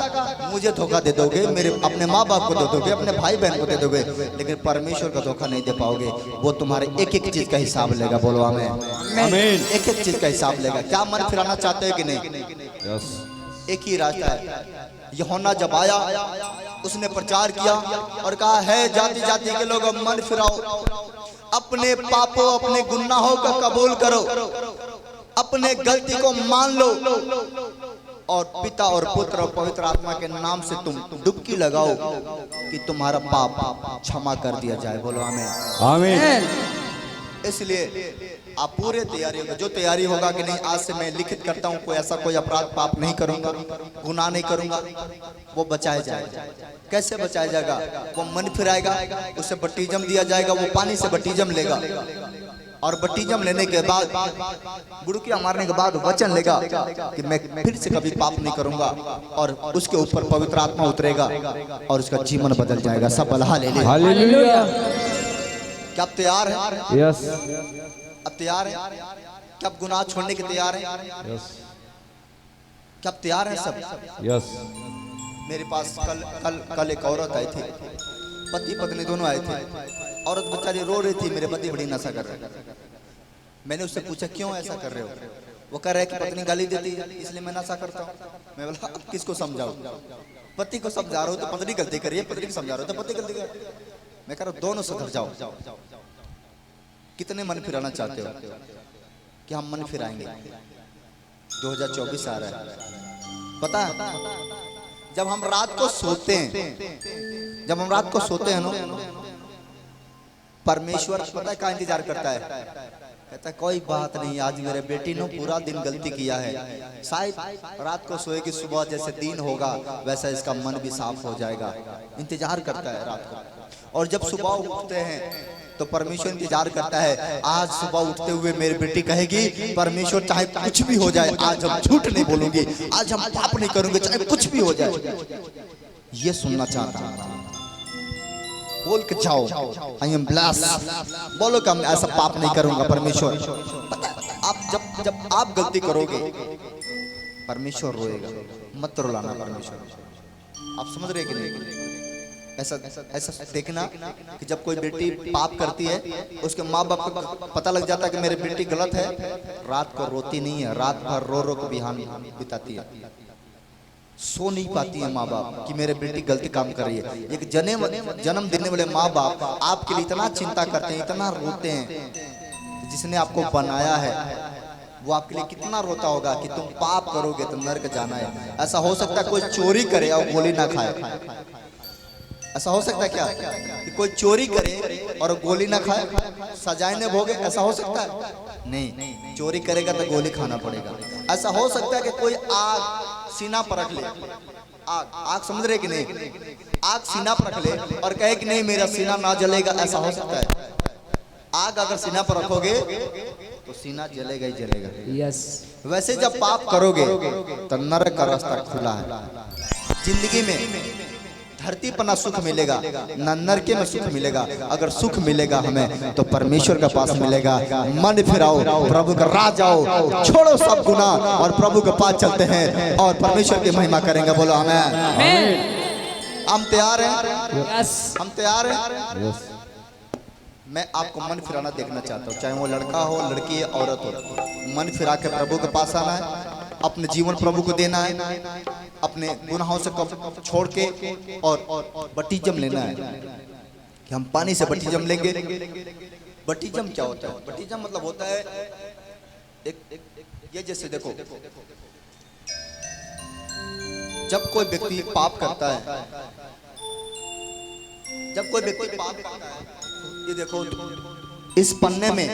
मुझे धोखा दे दोगे, मेरे अपने माँ बाप को दे दोगे, अपने भाई बहन को दे दोगे, लेकिन परमेश्वर का धोखा नहीं दे पाओगे। वो तुम्हारे एक एक चीज का हिसाब लेगा। बोलो आमीन। एक एक चीज का हिसाब लेगा। क्या मन फिराना चाहते हो कि नहीं? एक ही रास्ता है। यूहन्ना जब आया उसने प्रचार किया और कहा है जाति जाति के लोग मन फिराओ, अपने पापों अपने गुनाहों का कबूल करो, अपने गलती को मान लो और पिता और पुत्र और पवित्र आत्मा के नाम से तुम डुबकी लगाओ कि तुम्हारा पाप क्षमा कर दिया जाए। बोलो आमीन। आमीन। इसलिए आप पूरे तैयारी होगा। जो तैयारी होगा कि नहीं आज से मैं लिखित करता हूँ कोई ऐसा कोई अपराध पाप नहीं करूंगा, गुनाह नहीं करूंगा, वो बचाया जाएगा। कैसे बचाया जाएगा? वो मन फिराएगा, उसे बपटिज्म दिया जाएगा, वो पानी से बपटिज्म लेगा और बपटिज्म लेने के बाद बुड़कियां मारने के बाद वचन लेगा कि मैं फिर से कभी पाप नहीं करूंगा, और उसके ऊपर पवित्र आत्मा उतरेगा और उसका जीवन बदल जाएगा। सब हालेलुया। क्या आप तैयार हैं? यस। अब तैयार है? क्या आप गुनाह छोड़ने के तैयार हैं? यस। क्या आप तैयार हैं सब? यस। मेरे पास कल एक औरत आई थी, पति पत्नी दोनों आए थे। औरत बेचारी रो रही थी, मेरे पति बड़ी नशा कर रहे थे। मैंने उससे पूछा क्यों ऐसा कर रहे हो? वो कह रहे कि पत्नी गाली देती है इसलिए मैं नशा करता हूँ। मैं बोला अब किसको समझाऊं? पति को समझा रहा हो तो पत्नी गलती करिए, पत्नी को समझा रहा हो तो पति गलती कर। मैं कह रहा हूँ दोनों सुधर जाओ। कितने मन फिराना चाहते हो कि हम मन फिराएंगे? 2024 आ रहा है। पता है जब हम रात को सोते हैं ना, परमेश्वर पता है क्या इंतजार करता है? कहता कोई बात नहीं, आज मेरे बेटी ने पूरा दिन गलती किया है, शायद रात को सोएगी, सुबह जैसे दिन होगा वैसा इसका मन भी साफ हो जाएगा। इंतजार करता है रात को, और जब सुबह उठते हैं तो परमेश्वर इंतजार करता है, आज सुबह उठते हुए मेरी बेटी कहेगी परमेश्वर चाहे कुछ भी हो जाए, आज हम झूठ नहीं बोलूंगी, आज हम पाप नहीं करूंगे, चाहे कुछ भी हो जाए। ये सुनना चाहता हूं, बोल के जाओ आई एम ब्लेस्ड, बोलो कि मैं ऐसा पाप नहीं करूंगा परमेश्वर। आप जब आप गलती करोगे परमेश्वर रोएगा, मत रुलाना परमेश्वर। आप समझ रहे कि नहीं? ऐसा देखना कि जब कोई बेटी पाप करती है, उसके माँ बाप को पता लग जाता है कि मेरी बेटी गलत है, रात को रोती नहीं है, रात भर रो रो के बिहान बिताती है, सो नहीं पाती है माँ बाप कि मेरे बेटी गलती काम कर रही है। एक जन्म देने वाले माँ बाप आपके लिए इतना चिंता करते हैं, इतना रोते हैं, जिसने आपको बनाया है वो आपके लिए कितना रोता होगा कि तुम पाप करोगे तो नरक जाना है। ऐसा हो सकता है कोई चोरी करे और गोली ना खाए? ऐसा हो सकता है क्या कि कोई चोरी करे और गोली ना खाए, सजाए न भोगे? ऐसा हो सकता है? नहीं, चोरी करेगा तो गोली खाना पड़ेगा। ऐसा हो सकता है कि कोई आग सीना पर रख ले, आग समझ रहे कि नहीं? आग सीना पर रख ले और कहे कि नहीं मेरा सीना ना जलेगा, ऐसा हो सकता है? आग अगर सीना पर रखोगे तो सीना जलेगा ही जलेगा। यस। वैसे जब पाप करोगे तो नरक का रास्ता खुला है। जिंदगी में धरती पर ना सुख मिलेगा, ना नरके में सुख मिलेगा। अगर सुख मिलेगा हमें तो परमेश्वर के पास मिलेगा। मन फिराओ, प्रभु का राज आओ, छोड़ो सब गुनाह और प्रभु के पास चलते हैं और परमेश्वर की महिमा करेंगे। बोलो आमीन। हम तैयार हैं? हम तैयार हैं? मैं आपको मन फिराना देखना चाहता हूँ, चाहे वो लड़का हो, लड़की है, औरत हो। मन फिरा के प्रभु के पास आना है, अपने जीवन प्रभु को देना है, अपने गुनाहों से छोड़ के और बपतिस्म लेना है कि हम पानी से बपतिस्म लेंगे। बपतिस्म क्या होता है? बपतिस्म मतलब होता है एक ये जैसे देखो, जब कोई व्यक्ति पाप करता है, जब कोई व्यक्ति पाप करता है, ये देखो इस पन्ने में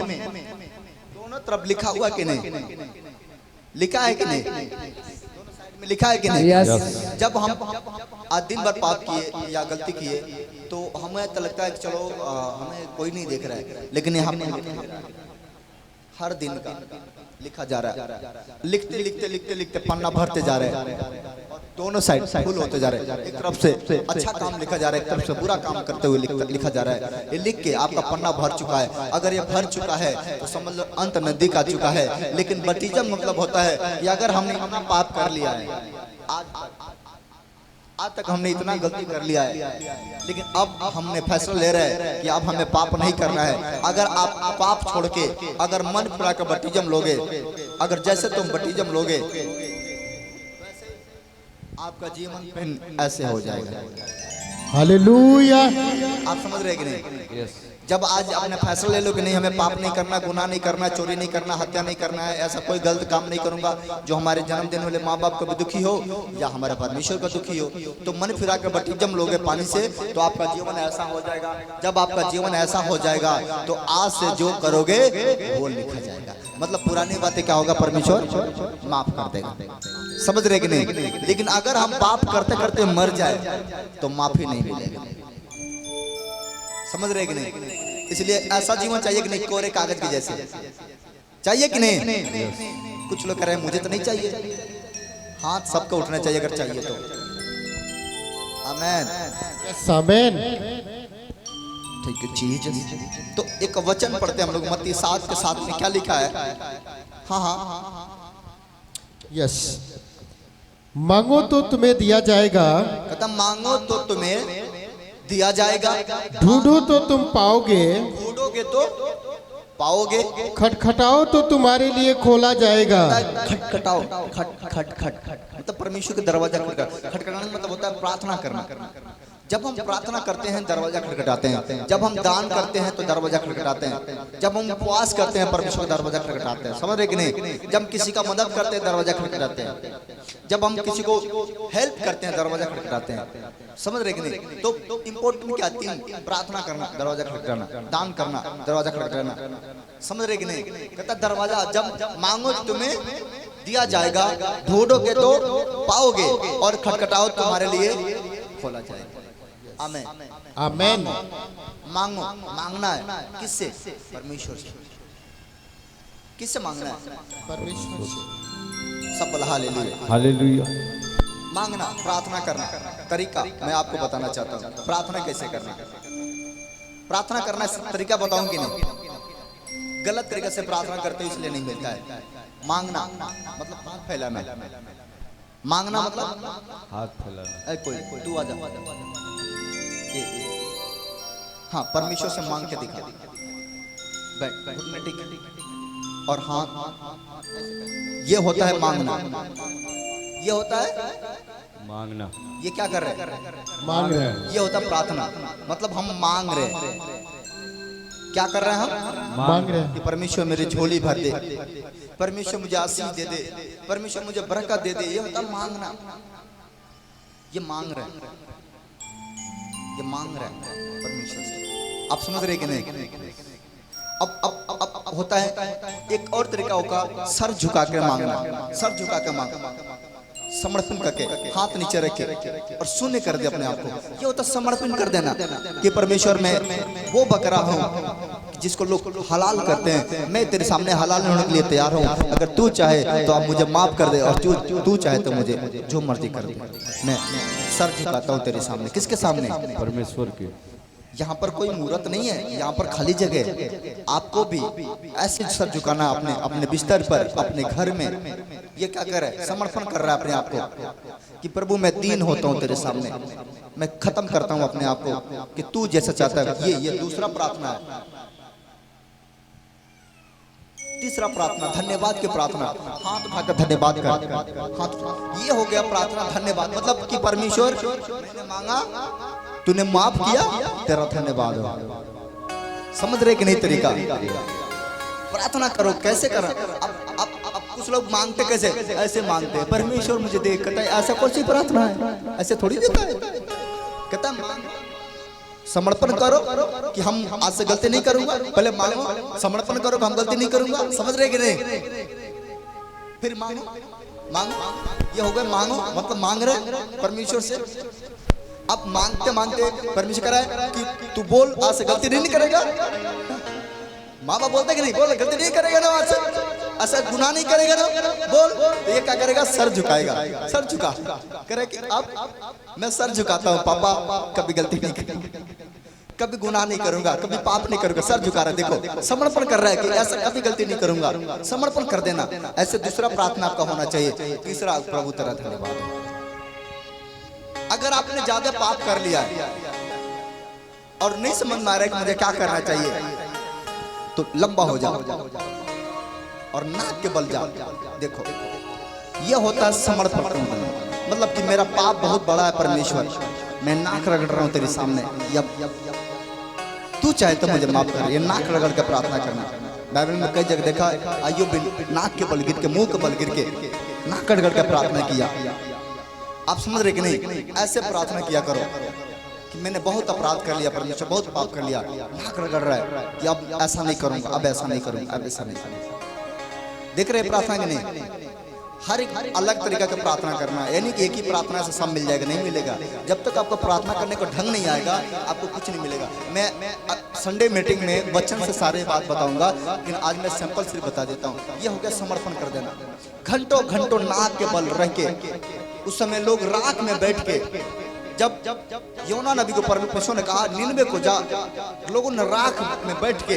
दोनों तरफ लिखा हुआ कि नहीं? लिखा है कि नहीं? में लिखा है कि नहीं? yes. जब हम आज दिन भर पाप किए या गलती किए तो हमें तो लगता है कि चलो हमें कोई नहीं देख रहा है, लेकिन यहाँ हर दिन का लिखा जा रहा है। लिखते लिखते लिखते लिखते पन्ना भरते जा रहे हैं, दोनों साइड फुल होते जा रहे हैं। एक तरफ से अच्छा काम लिखा जा रहा है, एक तरफ से बुरा काम करते हुए लिखा जा रहा है। ये लिख के आपका पन्ना भर चुका है। अगर ये भर चुका है तो समझ लो अंत नजदीक आ चुका है। लेकिन बपतिस्म मतलब होता है कि अगर हमने पाप कर लिया है, आज तक हमने इतना गलती कर लिया है, लेकिन अब हमने फैसला ले रहे हैं कि अब हमें पाप नहीं करना है। अगर आप पाप छोड़ के अगर मन फिरा कर बपतिस्म लोगे, अगर जैसे तुम बपतिस्म लोगे आपका जीवन ऐसे हो जाएगा। हालेलुया। आप समझ रहे कि नहीं? yes. जब आज अपने फैसला ले लो कि नहीं हमें पाप नहीं करना, गुनाह नहीं करना, चोरी नहीं करना, हत्या नहीं करना है, ऐसा कोई गलत काम नहीं करूंगा जो हमारे जन्म देने वाले माँ बाप को भी दुखी हो या हमारे परमेश्वर का दुखी हो, तो मन फिरा कर बपतिस्म लोगे पानी से तो आपका जीवन ऐसा हो जाएगा। जब आपका जीवन ऐसा हो जाएगा तो आज से जो करोगे वो लिखा जाएगा। मतलब पुरानी बातें क्या होगा, परमेश्वर माफ कर देगा। समझ रहे कि नहीं? लेकिन अगर हम पाप करते करते मर जाए तो माफी नहीं मिलेगी। समझ रहे कि नहीं? इसलिए ऐसा जीवन चाहिए कि नहीं, कोरे कागज के जैसे चाहिए कि नहीं? कुछ लोग कह रहे हैं मुझे तो नहीं चाहिए। हाथ सबको उठना चाहिए अगर चाहिए तो। आमीन आमीन। ठीक है चीज तो एक वचन पढ़ते हैं हम लोग, मत्ती 7 के 7 में क्या लिखा है? हाँ यस। मांगो तो तुम्हें दिया जाएगा, कहता मांगो तो तुम्हें दिया जाएगा, ढूंढो तो तुम पाओगे, ढूंढोगे तो पाओगे, खटखटाओ तो तुम्हारे लिए खोला जाएगा। खटखटाओ, खट खट खट खट मतलब परमेश्वर के दरवाजा खटखटाना मतलब होता है प्रार्थना करना। जब हम प्रार्थना करते हैं दरवाजा खटखटाते हैं, जब हम दान करते हैं तो दरवाजा खटखटाते हैं, जब हम उपवास करते हैं परमेश्वर का दरवाजा खटखटाते हैं, समझ रहे कि नहीं? जब हम किसी का मदद करते हैं दरवाजा खटखटाते हैं, जब हम किसी को हेल्प करते हैं दरवाजा खटखटाते हैं, समझ रहे कि नहीं? तो इंपॉर्टेंट क्या? तीन: प्रार्थना करना, दरवाजा खटखटाना; दान करना, दरवाजा खटखटाना, समझ रहे कि नहीं? कहता दरवाजा, जब मांगो तुम्हें दिया जाएगा, ढूंढोगे तो पाओगे, और खटखटाओ तुम्हारे लिए खोला जाएगा। आमेन आमेन। मांगो, मांगना है किससे? परमेश्वर से। किससे मांगना है? परमेश्वर से। सब बोला हालेलुया। हालेलुया। मांगना, प्रार्थना करना तरीका मैं आपको बताना चाहता हूँ। प्रार्थना कैसे करना, प्रार्थना करना तरीका बताऊं कि नहीं? गलत तरीके से प्रार्थना करते हो इसलिए नहीं मिलता है। मांगना मतलब हाथ फैलाना, मांगना मतलब हाथ फैलाना। कोई तू आजा, हाँ परमेश्वर से मांग के दिखा, बैठ घुटने टेक और हाथ, ये होता है मांगना, ये होता है मांगना। ये क्या कर रहे हैं? मांग रहे हैं। ये होता है प्रार्थना, मतलब हम मांग रहे हैं। क्या कर रहे हैं हम? मांग रहे हैं कि परमेश्वर मेरी झोली भर दे, परमेश्वर मुझे आशीष दे दे, परमेश्वर मुझे बरकत दे दे। ये होता है मांगना। ये मांग रहे हैं, ये मांग रहे हैं परमेश्वर से। आप समझ रहे कि नहीं? अब होता है एक और तरीका होगा, सर झुका के मांगना। सर झुका के मांगना, समर्पण करके, हाथ नीचे रख के और शून्य कर दे अपने आप को। ये होता समर्पण कर देना कि परमेश्वर मैं वो बकरा हूँ जिसको लोग हलाल करते हैं, मैं तेरे सामने हलाल होने के लिए तैयार हूँ। अगर तू चाहे तो आप मुझे माफ कर दे, और तू चाहे तो मुझे जो मर्जी कर दे। मैं सर झुकाता हूँ तेरे सामने। किसके सामने? परमेश्वर के। यहाँ पर कोई मूर्त नहीं है, यहाँ पर खाली जगह है। आपको भी ऐसे सर झुकाना अपने अपने बिस्तर पर, अपने घर में। ये क्या कर रहा है? समर्पण कर रहा है अपने आप को कि प्रभु मैं दीन होता हूँ तेरे सामने, मैं खत्म करता हूँ अपने आप को कि तू जैसा चाहता है। ये दूसरा प्रार्थना है। तीसरा प्रार्थना धन्यवाद की प्रार्थना, हाथ उठाकर धन्यवाद कर। हाथ, ये हो गया प्रार्थना धन्यवाद, मतलब कि परमेश्वर मैंने मांगा, तूने माफ किया, तेरा धन्यवाद हो। समझ रहे कि नहीं तरीका? प्रार्थना करो। कैसे करो? अब कुछ लोग मांगते कैसे? ऐसे मांगते हैं, परमेश्वर मुझे दे। कहता है ऐसा कौन सी प्रार्थना है? ऐसे थोड़ी देता है। कहता है समर्पण करो कि हम आज से गलती नहीं करूंगा। पहले मांगो, समर्पण करो कि हम गलती नहीं करूंगा। समझ रहे कि नहीं? फिर मांगो, मांगो। ये हो गया मांगो, मतलब मांग रहे परमेश्वर से। अब मांगते मांगते परमेश्वर कह रहा है कि तू बोल आज से गलती नहीं करेगा। माँ बाप बोलते कि नहीं? बोल गलती नहीं करेगा ना, आज से ऐसा गुनाह नहीं करेगा ना, बोल। तो ये क्या करेगा? सर झुकाएगा। सर झुका करे कि अब मैं सर झुकाता हूँ पापा, कभी गलती नहीं करूंगा, कभी गुनाह नहीं करूंगा, कभी पाप नहीं करूंगा। सर झुका रहा है, देखो समर्पण कर रहा है कि ऐसा कभी गलती नहीं करूंगा। समर्पण कर देना। ऐसे दूसरा प्रार्थना आपका होना चाहिए। तीसरा, प्रभु तेरा धन्यवाद। अगर आपने ज्यादा पाप कर लिया और नहीं समझ में आ रहा है कि मुझे क्या करना चाहिए, तो लंबा हो जाओ और नाक के बल जाओ। देखो ये होता है समर्पण, मतलब कि मेरा पाप बहुत बड़ा है परमेश्वर, मैं नाक रगड़ रहा हूं तेरे सामने, तू चाहे तो मुझे माफ कर। ये नाक रगड़ के प्रार्थना करना। बाइबल में कई जगह देखा अय्यूब नाक के बल गिर के, मुंह के बल गिर के, नाक रगड़ के प्रार्थना किया। आप समझ रहे कि नहीं? ऐसे प्रार्थना किया करो कि मैंने बहुत अपराध कर लिया परमेश्वर, बहुत पाप कर लिया। नाक रगड़ रहा है कि अब ऐसा नहीं करूंगा, अब ऐसा नहीं करूंगा, अब ऐसा नहीं। देख रहे प्रार्थना के नहीं? हर एक अलग तरीका का प्रार्थना करना है, यानी कि एक ही प्रार्थना से सब मिल जाएगा, नहीं मिलेगा। जब तक आपको प्रार्थना करने को ढंग नहीं आएगा, आपको कुछ नहीं मिलेगा। मैं संडे मीटिंग में वचन से सारे बात बताऊंगा, लेकिन आज मैं सिंपल सिर्फ बता देता हूँ। ये हो गया समर्पण कर देना। घंटों घंटों नाक के बल रह के, उस समय लोग राख में बैठ के, जब योना नबी को परमेश्वर ने कहा निनवे को जा, लोगों ने राख में बैठ के,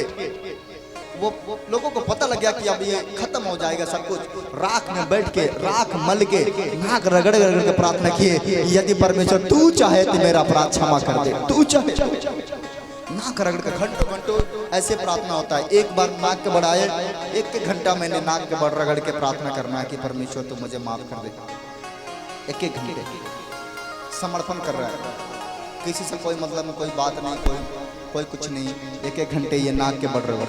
वो लोगों को पता लग गया कि अब ये खत्म हो जाएगा सब कुछ। राख में बैठ के, राख मल के, नाक रगड़ रगड़ के प्रार्थना किए, यदि परमेश्वर तू चाहे तो मेरा अपराध क्षमा कर दे, तू चाहे। नाक रगड़ के घंटों घंटों ऐसे प्रार्थना होता है। एक बार नाक के बढ़ाए, एक घंटा मैंने नाक के बढ़ रगड़ के प्रार्थना करना है कि परमेश्वर तू मुझे माफ कर दे। एक घंटे समर्पण कर रहा है। किसी से कोई मतलब में कोई बात नहीं, कोई कुछ नहीं, एक एक घंटे ये नाक के बढ़ रहे।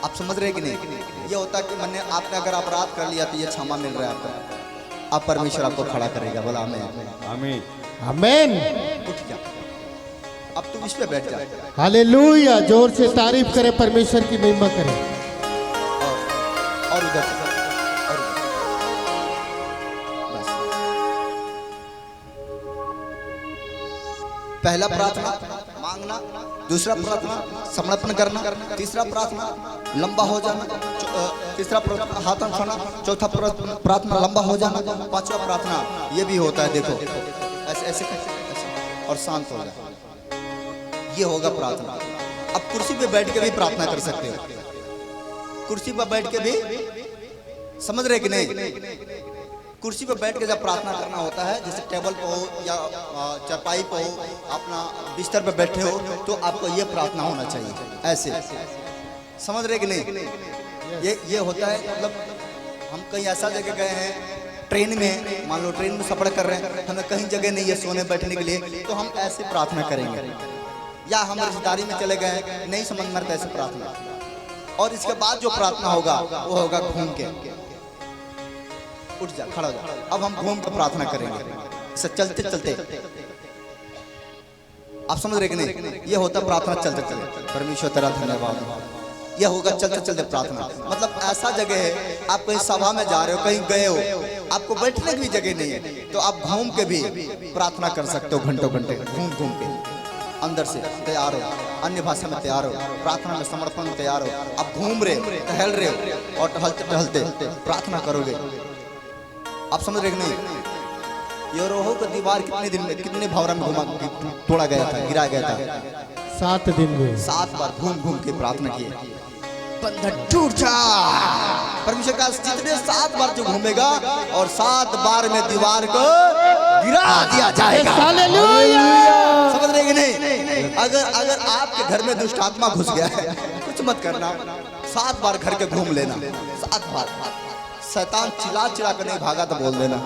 आप समझ रहे कि नहीं? ये होता कि मैंने आपने अगर अपराध कर लिया तो ये क्षमा मिल रहा है आपको, अब परमेश्वर आपको खड़ा करेगा। बोला आमीन। आमेन। उठ जा, अब तू इस पे बैठ जा। हालेलुया। जोर से तारीफ करें, परमेश्वर की महिमा करें। और उधर और उधर। बस पहला प्रार्थना मांगना, दूसरा प्रार्थना समर्पण करना, तीसरा प्रार्थना लंबा हो जाना, तीसरा प्रार्थना हाथ उठाना, चौथा प्रार्थना लंबा हो जाना, पांचवा प्रार्थना ये भी होता है, देखो ऐसे ऐसे ऐसे और शांत हो जाए, ये होगा प्रार्थना। अब कुर्सी पे बैठ के भी प्रार्थना कर सकते हो, कुर्सी पर बैठ के भी, समझ रहे कि नहीं? कुर्सी पर बैठ के जब प्रार्थना करना होता है, जैसे टेबल पे हो या चरपाई पे हो, अपना बिस्तर पे बैठे हो, तो आपको ये प्रार्थना होना चाहिए ऐसे, समझ रहे कि नहीं? ये होता है, मतलब हम कहीं ऐसा जगह गए हैं, ट्रेन में, मान लो ट्रेन में सफर कर रहे हैं, हमें कहीं जगह नहीं है सोने बैठने के लिए, तो हम ऐसे प्रार्थना करेंगे। या हम रिश्तेदारी में चले गए, नहीं समझ में आता ऐसे प्रार्थना। और इसके बाद जो प्रार्थना होगा वो होगा घूम के, उठ जा, खड़ा हो जा। अब हम घूम के प्रार्थना करेंगे, चलते चलते, आप समझ रहे कि नहीं? ये होता प्रार्थना चलते चलते। परमेश्वर तेरा धन्यवाद। यह होगा चलते चलते प्रार्थना, मतलब ऐसा जगह है, आप कहीं सभा में जा रहे हो, कहीं गए हो, आपको बैठने की भी जगह नहीं है, तो आप घूम के भी प्रार्थना कर सकते हो, घंटों घंटे घूम घूम के, अंदर से तैयार हो, अन्य भाषा में तैयार हो, प्रार्थना में समर्पण में तैयार हो। आप घूम रहे, टहल रहे हो, और टहलते टहलते प्रार्थना करोगे। आप समझ रहे कि नहीं? यरीहो का दीवार कितने दिन में, कितने भावरा में घुमा तोड़ा गया था, गिरा गया था? 7 दिन में 7 बार घूम घूम के प्रार्थना किए, बंधन टूट जा। परमेश्वर का जितने 7 बार जो घूमेगा, और 7 बार में दीवार को गिरा दिया जाएगा। हालेलुया। समझ रहे कि नहीं? अगर आपके घर में दुष्ट आत्मा घुस गया है, कुछ मत करना, 7 बार घर के घूम लेना, 7 बार। शैतान चिल्ला चिल्ला कर नहीं भागा तो बोल देना।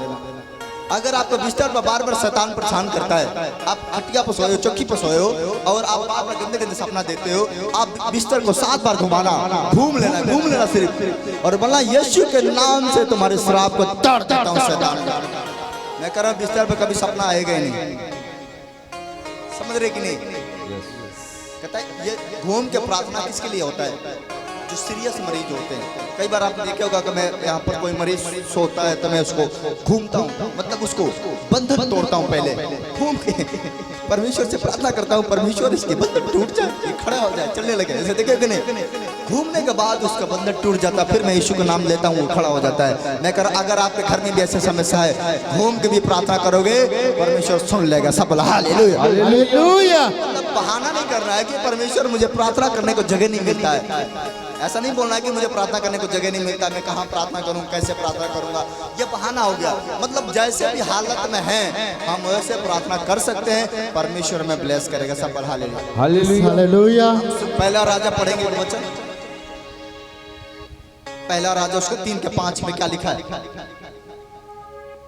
अगर आपको बिस्तर पर बार बार शैतान परेशान करता है, आप खटिया पर सोए हो, चौकी पर सोए हो, और आप बार बार गंदे गंदे सपना देते हो, आप बिस्तर को 7 बार घुमाना, घूम लेना सिर्फ, और बोलना यीशु के नाम से तुम्हारे श्राप को तोड़ देता हूं शैतान। मैं कह रहा हूं बिस्तर पर कभी सपना आएगा ही नहीं। समझ रहे कि नहीं? कहता है ये घूम के प्रार्थना किसके लिए होता है? जो सीरियस मरीज होते हैं। कई बार आपने देखा होगा कि मैं यहाँ पर कोई मरीज सोता है तो मैं उसको घूमता हूँ, मतलब उसको बंधन तोड़ता हूँ, पहले घूम के परमेश्वर से प्रार्थना करता हूँ, परमेश्वर इसके बंधन टूट जाए, खड़ा हो जाए, चलने लगे। ऐसे देखे कि नहीं? घूमने के बाद उसका बंधन टूट जाता, फिर मैं यीशु का नाम लेता हूँ, खड़ा हो जाता है। मैं कर, अगर आपके घर में भी ऐसी समस्या है, घूम के भी प्रार्थना करोगे, परमेश्वर सुन लेगा। सब हालेलुया हालेलुया। मतलब बहाना नहीं करना है कि परमेश्वर मुझे प्रार्थना करने को जगह नहीं मिलता है, ऐसा नहीं बोलना है कि मुझे प्रार्थना करने को जगह नहीं मिलता, मैं कहाँ प्रार्थना करूँ, कैसे प्रार्थना करूँगा, ये बहाना हो गया। मतलब जैसे भी हालत में हैं, हम वैसे प्रार्थना कर सकते हैं, परमेश्वर में ब्लेस करेगा। सब हालेलुया हालेलुया। पहला राजा पढ़ेंगे वचन, पहला राजा उसको 3 के 5 में क्या लिखा है,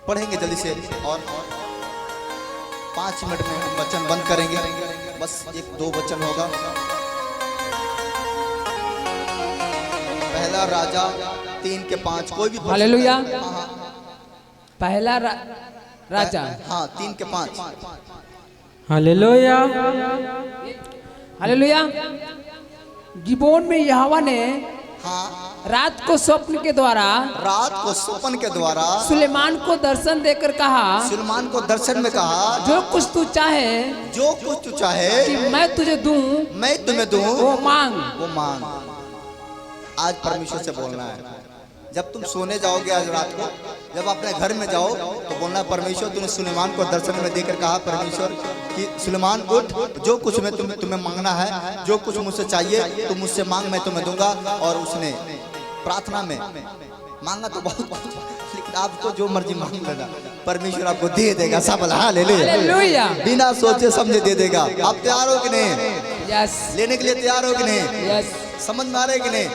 पढ़ेंगे जल्दी से, और 5 मिनट में हम वचन बंद करेंगे, बस 1-2 वचन होगा। पहला राजा 3 के 5, कोई भी हालेलुया। पहला राजा, हाँ 3 के 5। Hallelujah hallelujah. गिबोन में यहोवा ने हाँ रात को स्वप्न के द्वारा, रात को स्वप्न के द्वारा सुलेमान को दर्शन देकर कहा, सुलेमान को दर्शन में कहा, जो कुछ तू चाहे, जो कुछ तू चाहे कि मैं तुझे दूं, मैं तुम्हें दूं, वो मांग। वो मांग। आज परमेश्वर से बोलना है। जब तुम सोने जाओगे आज रात को, जब अपने घर में जाओ तो बोलना, परमेश्वर तूने सुलेमान को दर्शन में देकर कहा, परमेश्वर कि सुलेमान उठ, जो कुछ मैं तुम्हें मांगना है, जो कुछ मुझसे चाहिए तुम मुझसे मांग, मैं तुम्हें दूंगा। और उसने प्रार्थना में मांगा तो बहुत, लेकिन आपको जो मर्जी मांग लेना, परमेश्वर आपको दे देगा। सब हालेलुया। बिना सोचे समझे दे देगा। आप तैयार हो कि नहीं? यस। लेने के लिए तैयार हो कि नहीं? यस। समझ में आ रहे कि नहीं?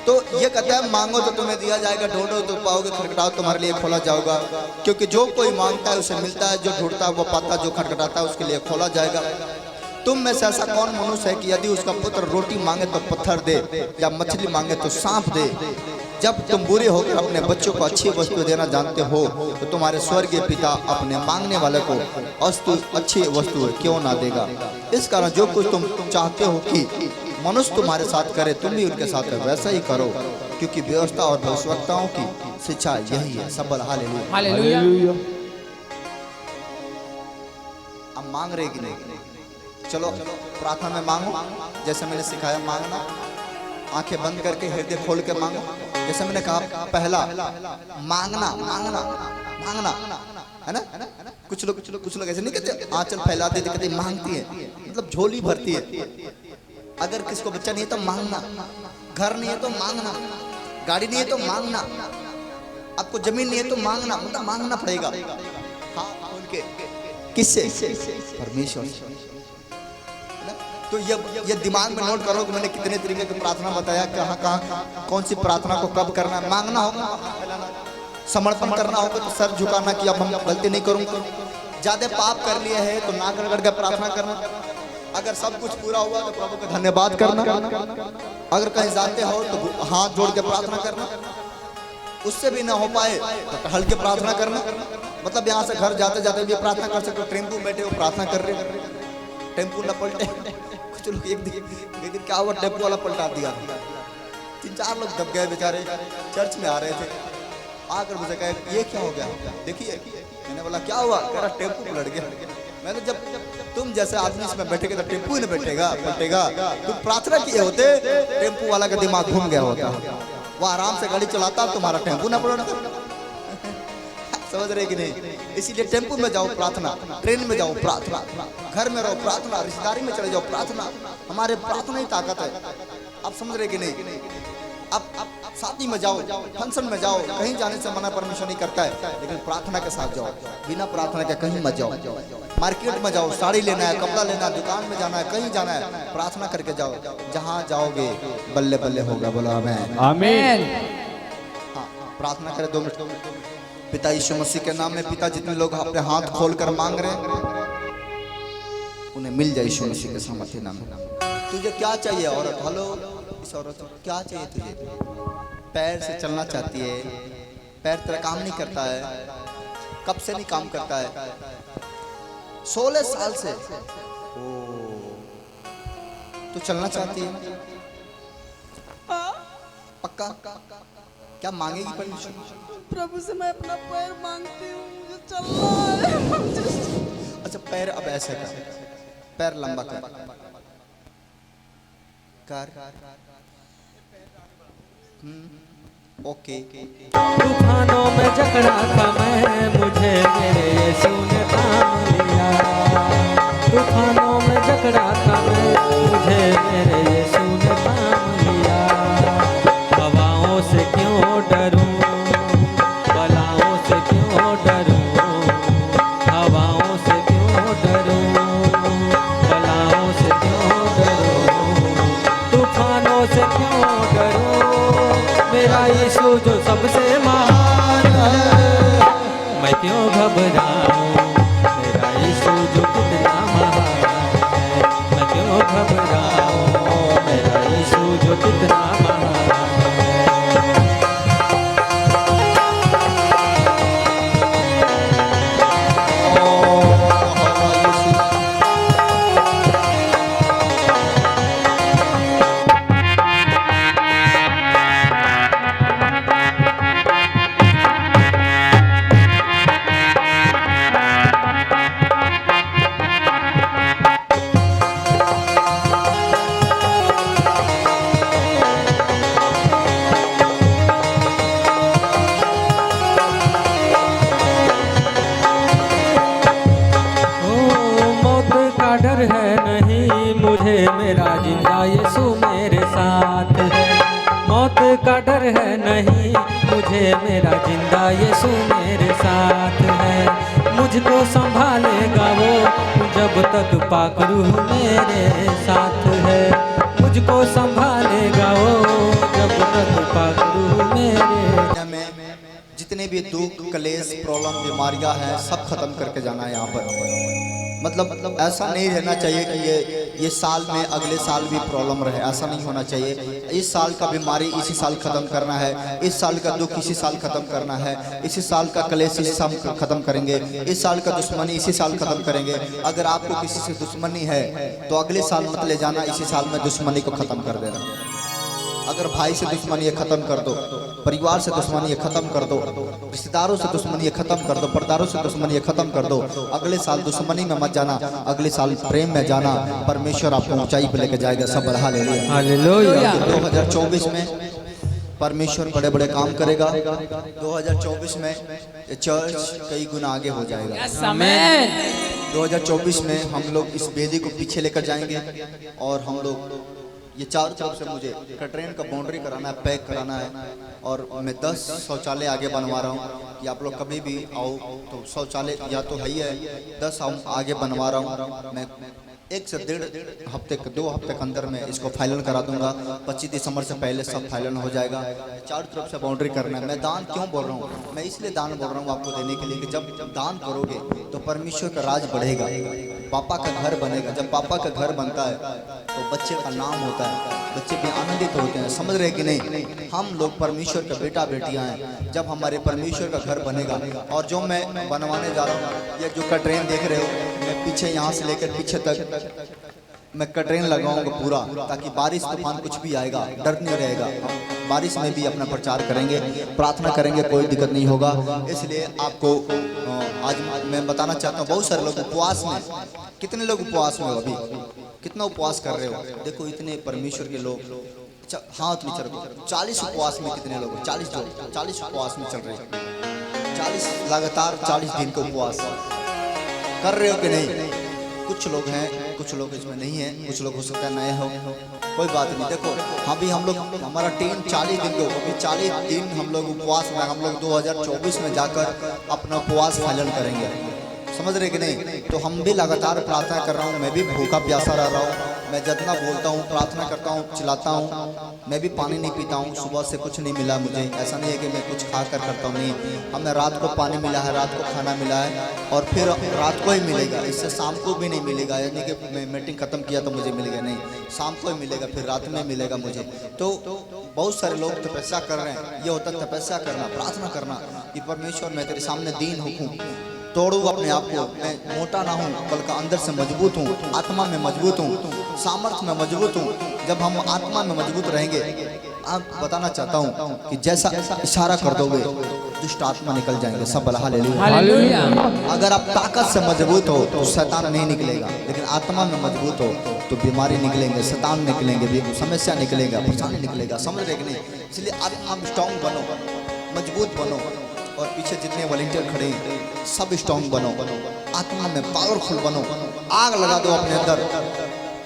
तो ये कहता है मांगो तो तुम्हें दिया जाएगा, ढूंढो तो पाओगे, खटखटाओ तुम्हारे लिए खोला जाएगा। क्योंकि जो कोई मांगता है उसे मिलता है, जो ढूंढता है वो पाता है, जो खटखटाता है उसके लिए खोला जाएगा। तुम में से ऐसा कौन मनुष्य है कि यदि उसका पुत्र रोटी मांगे तो पत्थर दे, या मछली मांगे तो सांप दे? जब तुम बुरे होकर अपने बच्चों को अच्छी वस्तु देना जानते हो तो तुम्हारे स्वर्गीय पिता अपने मांगने वाले को अच्छी वस्तु क्यों ना देगा। इस कारण जो कुछ तुम चाहते हो कि मनुष्य तुम्हारे साथ करे, तुम भी उनके साथ वैसा ही करो, क्योंकि व्यवस्था और भविष्यवक्ताओं की शिक्षा यही है। सब हालेलुया हालेलुया। अब मांग रहे कि नहीं? चलो प्रार्थना में मांगो, जैसे मैंने सिखाया मांगना। आंखें बंद करके हृदय खोल के मांगो। जैसे मैंने कहा पहला मांगना मांगना मांगना, है ना? कुछ लोग ऐसे नहीं कहते आंचल फैलाते कहते मांगती है, मतलब झोली भरती है। अगर किसको बच्चा नहीं है तो मांगना, घर नहीं है तो मांगना, गाड़ी नहीं है तो मांगना, आपको जमीन नहीं है तो मांगना, मतलब मांगना पड़ेगा। हाँ उनके किससे? परमेश्वर। तो ये दिमाग में नोट करो कि मैंने कितने तरीके की प्रार्थना बताया, कहाँ कौन सी प्रार्थना को कब करना है। मांगना होगा, समर्पण करना होगा तो सर झुकाना कि अब हम गलती नहीं करूंगा। ज्यादा पाप कर लिए है तो नाक रगड़ के प्रार्थना करना। अगर सब कुछ पूरा हुआ तो प्रभु का धन्यवाद करना। अगर कहीं जाते हो तो हाथ जोड़ के प्रार्थना करना। उससे भी ना हो पाए तो टहल के प्रार्थना करना। मतलब यहाँ से घर जाते जाते भी प्रार्थना कर सकते हो। टेम्पू में बैठे हो प्रार्थना कर रहे, टेम्पू न पलटे। कुछ लोग एक दिन क्या हुआ, टेम्पू वाला पलटा दिया। 3-4 लोग दब गए बेचारे, चर्च में आ रहे थे। आकर मुझे कहे ये क्या हो गया, देखिए। मैंने बोला क्या हुआ? कह रहा टेम्पू पलट गया। मैंने जब तुम जैसे आदमी इसमें बैठेगा तो टेम्पू ही नहीं बैठेगा, पलटेगा। तुम प्रार्थना किए होते, टेम्पू वाला का दिमाग घूम गया होता। वो आराम से गाड़ी चलाता, तुम्हारा टेम्पू ना पलटता। समझ रहे कि नहीं? इसीलिए टेम्पू में जाओ प्रार्थना, ट्रेन में जाओ प्रार्थना, घर में रहो प्रार्थना, रिश्तेदारी में चले जाओ प्रार्थना। हमारे प्रार्थना ही ताकत है। आप समझ रहे कि नहीं? अब शादी में जाओ, फंक्शन में जाओ, कहीं जाने से मना परमिशन नहीं करता है, लेकिन प्रार्थना के साथ जाओ। बिना प्रार्थना के कहीं मत जाओ। मार्केट में जाओ, साड़ी लेना है, कपड़ा लेना है, दुकान में जाना है, कहीं जाना है, प्रार्थना करके जाओ। जहाँ जाओगे बल्ले बल्ले होगा। बोलो आमीन आमीन। हाँ, प्रार्थना करें 2 मिनट। पिता यीशु मसीह के नाम में। पिता जितने लोग अपने हाथ खोल कर मांग रहे हैं उन्हें मिल जाए यीशु मसीह के सामर्थ्य नाम में। तुझे क्या चाहिए औरत? हेलो, इस औरत को क्या चाहिए तुझे? पैर से चलना चाहती है, पैर तेरा काम नहीं करता है। कब से नहीं काम करता है? 16 साल से। तू चलना चाहती है? पक्का? क्या मांगेगी परमिशन? प्रभु से मैं अपना पैर मांगती हूँ, मुझे चलना है। अच्छा पैर अब ऐसे कर, पैर लंबा कर। ओके। तूफानों में जकड़ा था मैं, मुझे मेरे यीशु ने थाम लिया। तूफानों में जकड़ा था मैं, मुझे मेरे यीशु ने थाम लिया। हवाओं से क्यों डरूं, बलाओं से क्यों डरूं, हवाओं से क्यों डरूं, बलाओं से क्यों डरूं, तूफानों से क्यों डरूं। मेरा यीशु जो सबसे महान है, मैं क्यों घबराऊं। मेरा यीशु जो कितना महान है, मैं क्यों घबराऊं। मेरा यीशु जो कितना महान है। मुझे मेरा जिंदा यीशु मेरे साथ है। मौत का डर है नहीं, मुझे मेरा जिंदा यीशु मेरे साथ है। मुझको संभालेगा वो जब तक पाक रूह मेरे साथ है। मुझको संभालेगा वो जब सूरत पागरू मेरे। दुनिया में जितने भी दुख कलेश प्रॉब्लम बीमारियां हैं सब खत्म करके जाना है यहाँ पर। मतलब ऐसा नहीं रहना चाहिए कि ये साल में अगले साल भी प्रॉब्लम रहे, ऐसा नहीं होना चाहिए। इस साल का बीमारी इसी साल खत्म करना है, इस साल का दुख इसी साल खत्म करना है, इसी साल का कलेश इसी साल खत्म करेंगे, इस साल का दुश्मनी इसी साल खत्म करेंगे। अगर आपको किसी से दुश्मनी है तो अगले साल मत ले जाना, इसी साल में दुश्मनी को खत्म कर देना। अगर भाई से दुश्मनी है खत्म कर दो, परिवार से दुश्मनी है खत्म कर दो, रिश्तेदारों से दुश्मनी है खत्म कर दो, पर्दारों से दुश्मनी है खत्म कर दो। अगले साल दुश्मनी में मत जाना, अगले साल प्रेम में जाना। परमेश्वर आपको ऊंचाई पे लेके जाएगा। सब हालेलुया। हालेलुया। 2024 में परमेश्वर बड़े बड़े काम करेगा। 2024 में चर्च कई गुना आगे हो जाएगा। Yes amen. 2024 में हम लोग इस वेदी को पीछे लेकर जाएंगे और हम लोग ये चारों तरफ से मुझे कटरेन का बाउंड्री कराना है, पैक कराना है। और मैं 10 शौचालय आगे बनवा रहा हूँ कि आप लोग कभी भी आओ तो शौचालय या तो है ही है, 10 आगे बनवा रहा हूँ मैं। 1 से 1.5 हफ्ते 2 हफ्ते के अंदर में इसको फाइनल करा दूंगा। 25 दिसंबर से पहले सब फाइनल हो जाएगा। चारों तरफ से बाउंड्री करना है। मैं दान क्यों बोल रहा हूँ? मैं इसलिए दान बोल रहा हूँ आपको देने के लिए कि जब दान करोगे तो परमेश्वर का राज बढ़ेगा, पापा का घर बनेगा। जब पापा का घर बनता है तो बच्चे का नाम होता है, बच्चे भी आनंदित होते हैं। समझ रहे कि नहीं? हम लोग परमेश्वर का बेटा बेटियां हैं। जब हमारे परमेश्वर का घर बनेगा, और जो मैं बनवाने जा रहा हूँ, ये जो कटरेन देख रहे हो, मैं पीछे यहाँ से लेकर पीछे तक मैं कटरेन लगाऊंगा पूरा, ताकि बारिश तूफान कुछ भी आएगा डर नहीं रहेगा। हम बारिश में भी अपना प्रचार करेंगे, प्रार्थना करेंगे, कोई दिक्कत नहीं होगा। इसलिए आपको आज मैं बताना चाहता हूँ, बहुत सारे लोग उपवास में, कितने लोग उपवास में हो? अभी कितना उपवास कर रहे हो? देखो इतने परमेश्वर के लोग, हाथ नीचे रखो। 40 उपवास में कितने लोग? 40 उपवास में चल रहे हैं। 40 लगातार 40 दिन का उपवास कर रहे हो कि नहीं? कुछ लोग हैं, कुछ लोग इसमें नहीं है, कुछ लोग हो सकता है नए हो, कोई बात नहीं। देखो हम लोग हमारा टीम 40 दिन को, अभी 40 दिन हम लोग उपवास में, हम लोग 2024 में जाकर अपना उपवास फाइनल करेंगे। समझ रहे कि नहीं? तो हम भी लगातार प्रार्थना कर रहा हूँ, मैं भी भूखा प्यासा रह रहा हूँ। मैं जितना बोलता हूँ, प्रार्थना करता हूँ, चिल्लाता हूँ। मैं भी पानी नहीं पीता हूँ, सुबह से कुछ नहीं मिला मुझे। ऐसा नहीं है कि मैं कुछ खा कर करता हूँ, नहीं। हमें रात को पानी मिला है, रात को खाना मिला है, और फिर रात को ही मिलेगा। इससे शाम को भी नहीं मिलेगा, यानी कि मैं मीटिंग खत्म किया तो मुझे मिल गया, नहीं, शाम को ही मिलेगा, फिर रात में मिलेगा मुझे। तो बहुत सारे लोग तपस्या कर रहे हैं। ये होता है तपस्या करना, प्रार्थना करना कि परमेश्वर मैं तेरे सामने दीन हूँ, तोड़ू अपने आप को। मैं मोटा ना हूँ, बल्कि अंदर से मजबूत हूँ, आत्मा में मजबूत हूँ, सामर्थ्य में मजबूत हूँ। जब हम आत्मा में मजबूत रहेंगे, आप बताना चाहता हूँ कि जैसा इशारा कर दोगे दुष्ट आत्मा निकल जाएंगे। सब हालेलुया। अगर आप ताकत से मजबूत हो तो शैतान नहीं निकलेगा, लेकिन आत्मा में मजबूत हो तो बीमारी निकलेंगे, शैतान निकलेंगे, समस्या निकलेगा, परेशानी निकलेगा। समझ रहे कि नहीं? इसलिए आप स्ट्रॉन्ग बनो, मजबूत बनो, और पीछे जितने वॉलंटियर खड़े हैं सब स्ट्रॉन्ग बनो, आत्मा में पावरफुल बनो। आग लगा दो अपने अंदर,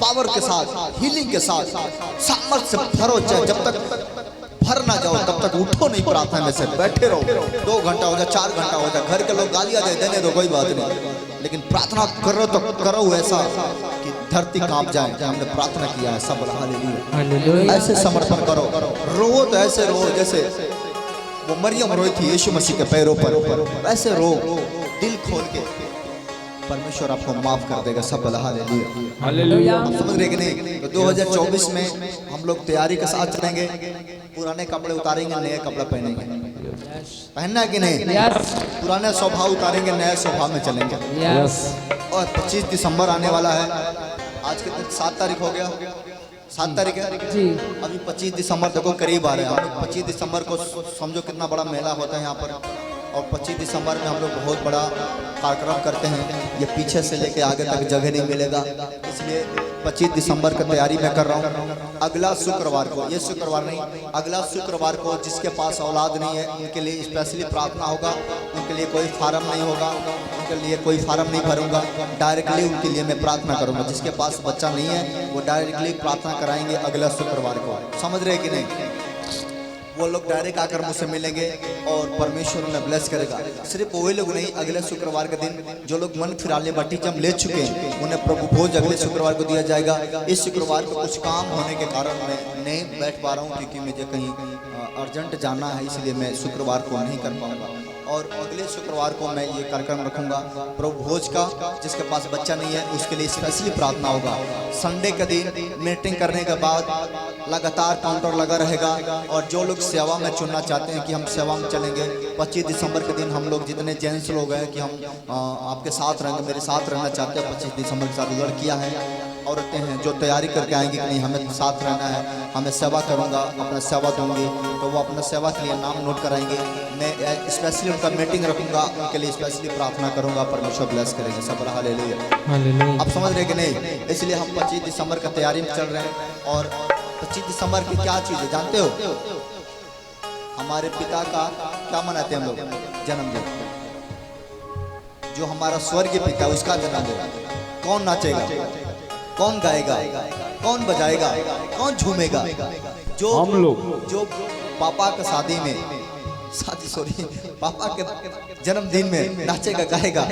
पावर के साथ, हीलिंग के साथ, सामर्थ्य से भरो। जब तक भर ना जाओ तब तक उठो नहीं, प्रार्थना में से बैठे रहो। 2 घंटा हो जाए, 4 घंटा हो जाए, घर के लोग गालियां दे देने दो, कोई बात नहीं, लेकिन प्रार्थना करो तो करो ऐसा कि धरती कांप जाए कि हमने प्रार्थना किया है। सब हालेलुया। ऐसे समर्पण करो, रो तो ऐसे रो जैसे वो मरियम रोई थी यीशु मसीह के पैरों पर, वैसे रो दिल खोल के। परमेश्वर आपको माफ कर देगा। सब हालेलुया। समझ रहे कि नहीं? तो 2024 में हम लोग तैयारी के साथ चलेंगे। पुराने कपड़े उतारेंगे, नए कपड़ा पहनेंगे। पहनना है कि नहीं? पुराने स्वभाव उतारेंगे, नए स्वभाव में चलेंगे। और 25 दिसंबर आने वाला है। आज कितने? 7 तारीख हो गया, 7 तारीख है जी। अभी 25 दिसंबर देखो करीब आ रहे हैं। 25 दिसंबर को समझो कितना बड़ा मेला होता है यहाँ पर। और 25 दिसंबर में हम लोग बहुत बड़ा कार्यक्रम करते हैं। ये पीछे से लेके आगे तक जगह नहीं मिलेगा, इसलिए 25 दिसंबर की तैयारी मैं कर रहा हूँ। अगला शुक्रवार को, ये शुक्रवार नहीं, अगला शुक्रवार को जिसके पास औलाद नहीं है उनके लिए स्पेशली प्रार्थना होगा। उनके लिए कोई फार्म नहीं होगा, उनके लिए कोई फार्म नहीं भरूंगा, डायरेक्टली उनके लिए मैं प्रार्थना करूंगा। जिसके पास बच्चा नहीं है वो डायरेक्टली प्रार्थना कराएंगे अगला शुक्रवार को। समझ रहे कि नहीं? वो लोग डायरेक्ट आकर मुझसे मिलेंगे और परमेश्वर उन्हें ब्लेस करेगा। सिर्फ वही लोग नहीं, अगले शुक्रवार के दिन जो लोग मन फिराले बटीचम ले चुके हैं उन्हें प्रभु भोज अगले शुक्रवार को दिया जाएगा। इस शुक्रवार को कुछ काम होने के कारण मैं नहीं बैठ पा रहा हूँ, क्योंकि मुझे कहीं अर्जेंट जाना है, इसलिए मैं शुक्रवार को नहीं कर पाऊंगा। और अगले शुक्रवार को मैं ये कार्यक्रम रखूंगा प्रभु भोज का। जिसके पास बच्चा नहीं है उसके लिए स्पेशली प्रार्थना होगा। संडे के दिन मीटिंग करने के बाद लगातार काउंटर लगा रहेगा। और जो लोग सेवा में चुनना चाहते हैं कि हम सेवा में चलेंगे, 25 दिसंबर के दिन हम लोग जितने जेंट्स लोग हैं कि हम आपके साथ रहेंगे, मेरे साथ रहना चाहते हैं 25 दिसंबर के साथ, लड़कियाँ हैं औरतें हैं जो तैयारी करके आएंगी कि नहीं हमें साथ रहना है, हमें सेवा करूंगा, अपना सेवा दूंगी, तो वो अपना सेवा के लिए नाम नोट कराएंगे। मैं स्पेशली उनका मीटिंग रखूंगा, उनके लिए स्पेशली प्रार्थना करूंगा, परमेश्वर ब्लेस करेंगे। सब हालेलुया। आप समझ रहे कि नहीं? इसलिए हम 25 दिसंबर का तैयारी में चल रहे हैं। और 25 दिसंबर की क्या चीज़ है जानते हो? हमारे पिता का क्या मनाते हैं हम लोग? जन्मदिन। जो हमारा स्वर्गीय पिता है उसका जन्मदिन। कौन नाचेगा, कौन गाएगा, कौन बजाएगा, कौन झूमेगा? जो हम लोग, जो पापा का पापा के जन्मदिन में नाचेगा गाएगा,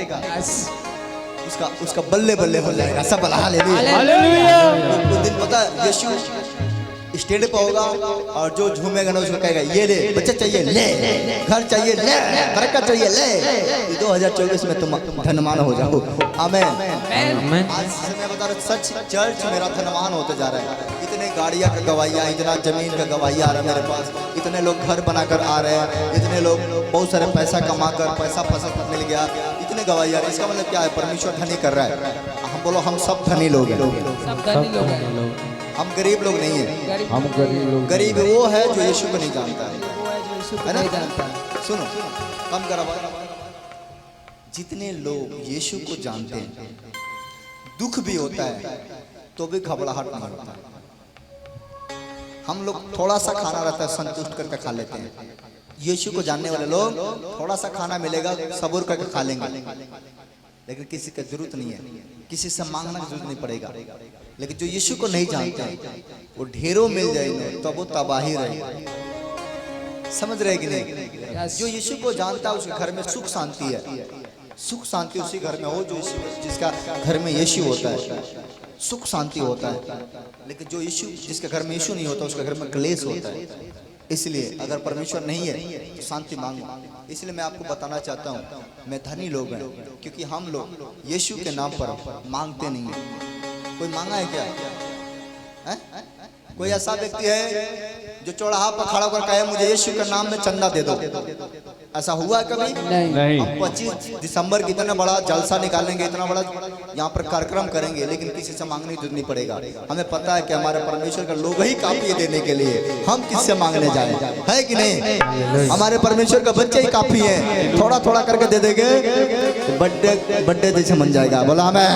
उसका बल्ले बल्ले हो जाएगा। सब हालेलुया। उस दिन पता है यीशु स्टेज पे होगा और जो झूमेगा ना उसको कहेगा ये ले बच्चा चाहिए ले, घर चाहिए ले, बरकत चाहिए ले। 2024 में तुम धनवान हो जाओ। आमीन। आज मैं बता रहा सच, चर्च मेरा धनवान होते जा रहा है। इतने गाड़ियाँ का गवाहियाँ, इतना जमीन का गवाहियाँ आ रहा है मेरे पास, इतने लोग घर बनाकर आ रहे हैं, इतने लोग बहुत सारे पैसा कमाकर पैसा फसल मिल गया, इतने गवाहियाँ। इसका मतलब क्या है? परमेश्वर धनी कर रहा है। हम बोलो हम सब धनी लोग हैं, हम गरीब लोग नहीं है। हम गरीब लोग। गरीब वो है जो यीशु को नहीं जानता है ना? सुनो कम करा। जितने लोग यीशु को जानते हैं, दुख भी होता है तो भी घबराहट नहीं होता है। हम लोग थोड़ा सा खाना रहता है संतुष्ट करके खा लेते हैं। यीशु को जानने वाले लोग थोड़ा सा खाना मिलेगा सब्र करके खा लेंगे, लेकिन किसी का जरूरत नहीं है, किसी से मांगना की जरूरत नहीं पड़ेगा। लेकिन जो यीशु को नहीं जानते हैं वो ढेरों मिल जाएंगे तो वो तबाही रहेगी। समझ रहे कि नहीं? जो यीशु को जानता है उसके घर में सुख शांति है। सुख शांति उसी घर में हो जो जिसका घर में यीशु होता है, सुख शांति होता है। लेकिन जो यीशु जिसके घर में यीशु नहीं होता उसके घर में क्लेश होता है। इसलिए अगर परमेश्वर नहीं है तो शांति मांगो। इसलिए मैं आपको बताना चाहता हूँ मैं धनी लोग हैं, क्योंकि हम लोग यीशु के नाम पर मांगते नहीं हैं। कोई मांगा है क्या? है? कोई ऐसा व्यक्ति है जो चौराहा पर खड़ा होकर कहे मुझे यीशु के नाम में चंदा दे दो? ऐसा हुआ कभी? नहीं। हम 25 दिसंबर की इतना बड़ा जलसा निकालेंगे, इतना बड़ा यहाँ पर कार्यक्रम करेंगे, लेकिन किसी से मांगने की जरूरत नहीं पड़ेगा। हमें पता है कि हमारे परमेश्वर का लोग ही काफी है देने के लिए। हम किससे मांगने जाए? है कि नहीं? हमारे परमेश्वर का बच्चे ही काफी है। थोड़ा थोड़ा करके दे देंगे, बर्थडे जैसे बन जाएगा। बोला हमें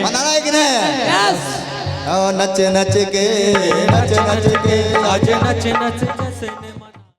मनाना है कि नहीं? नच नच के आज नच नच जैसे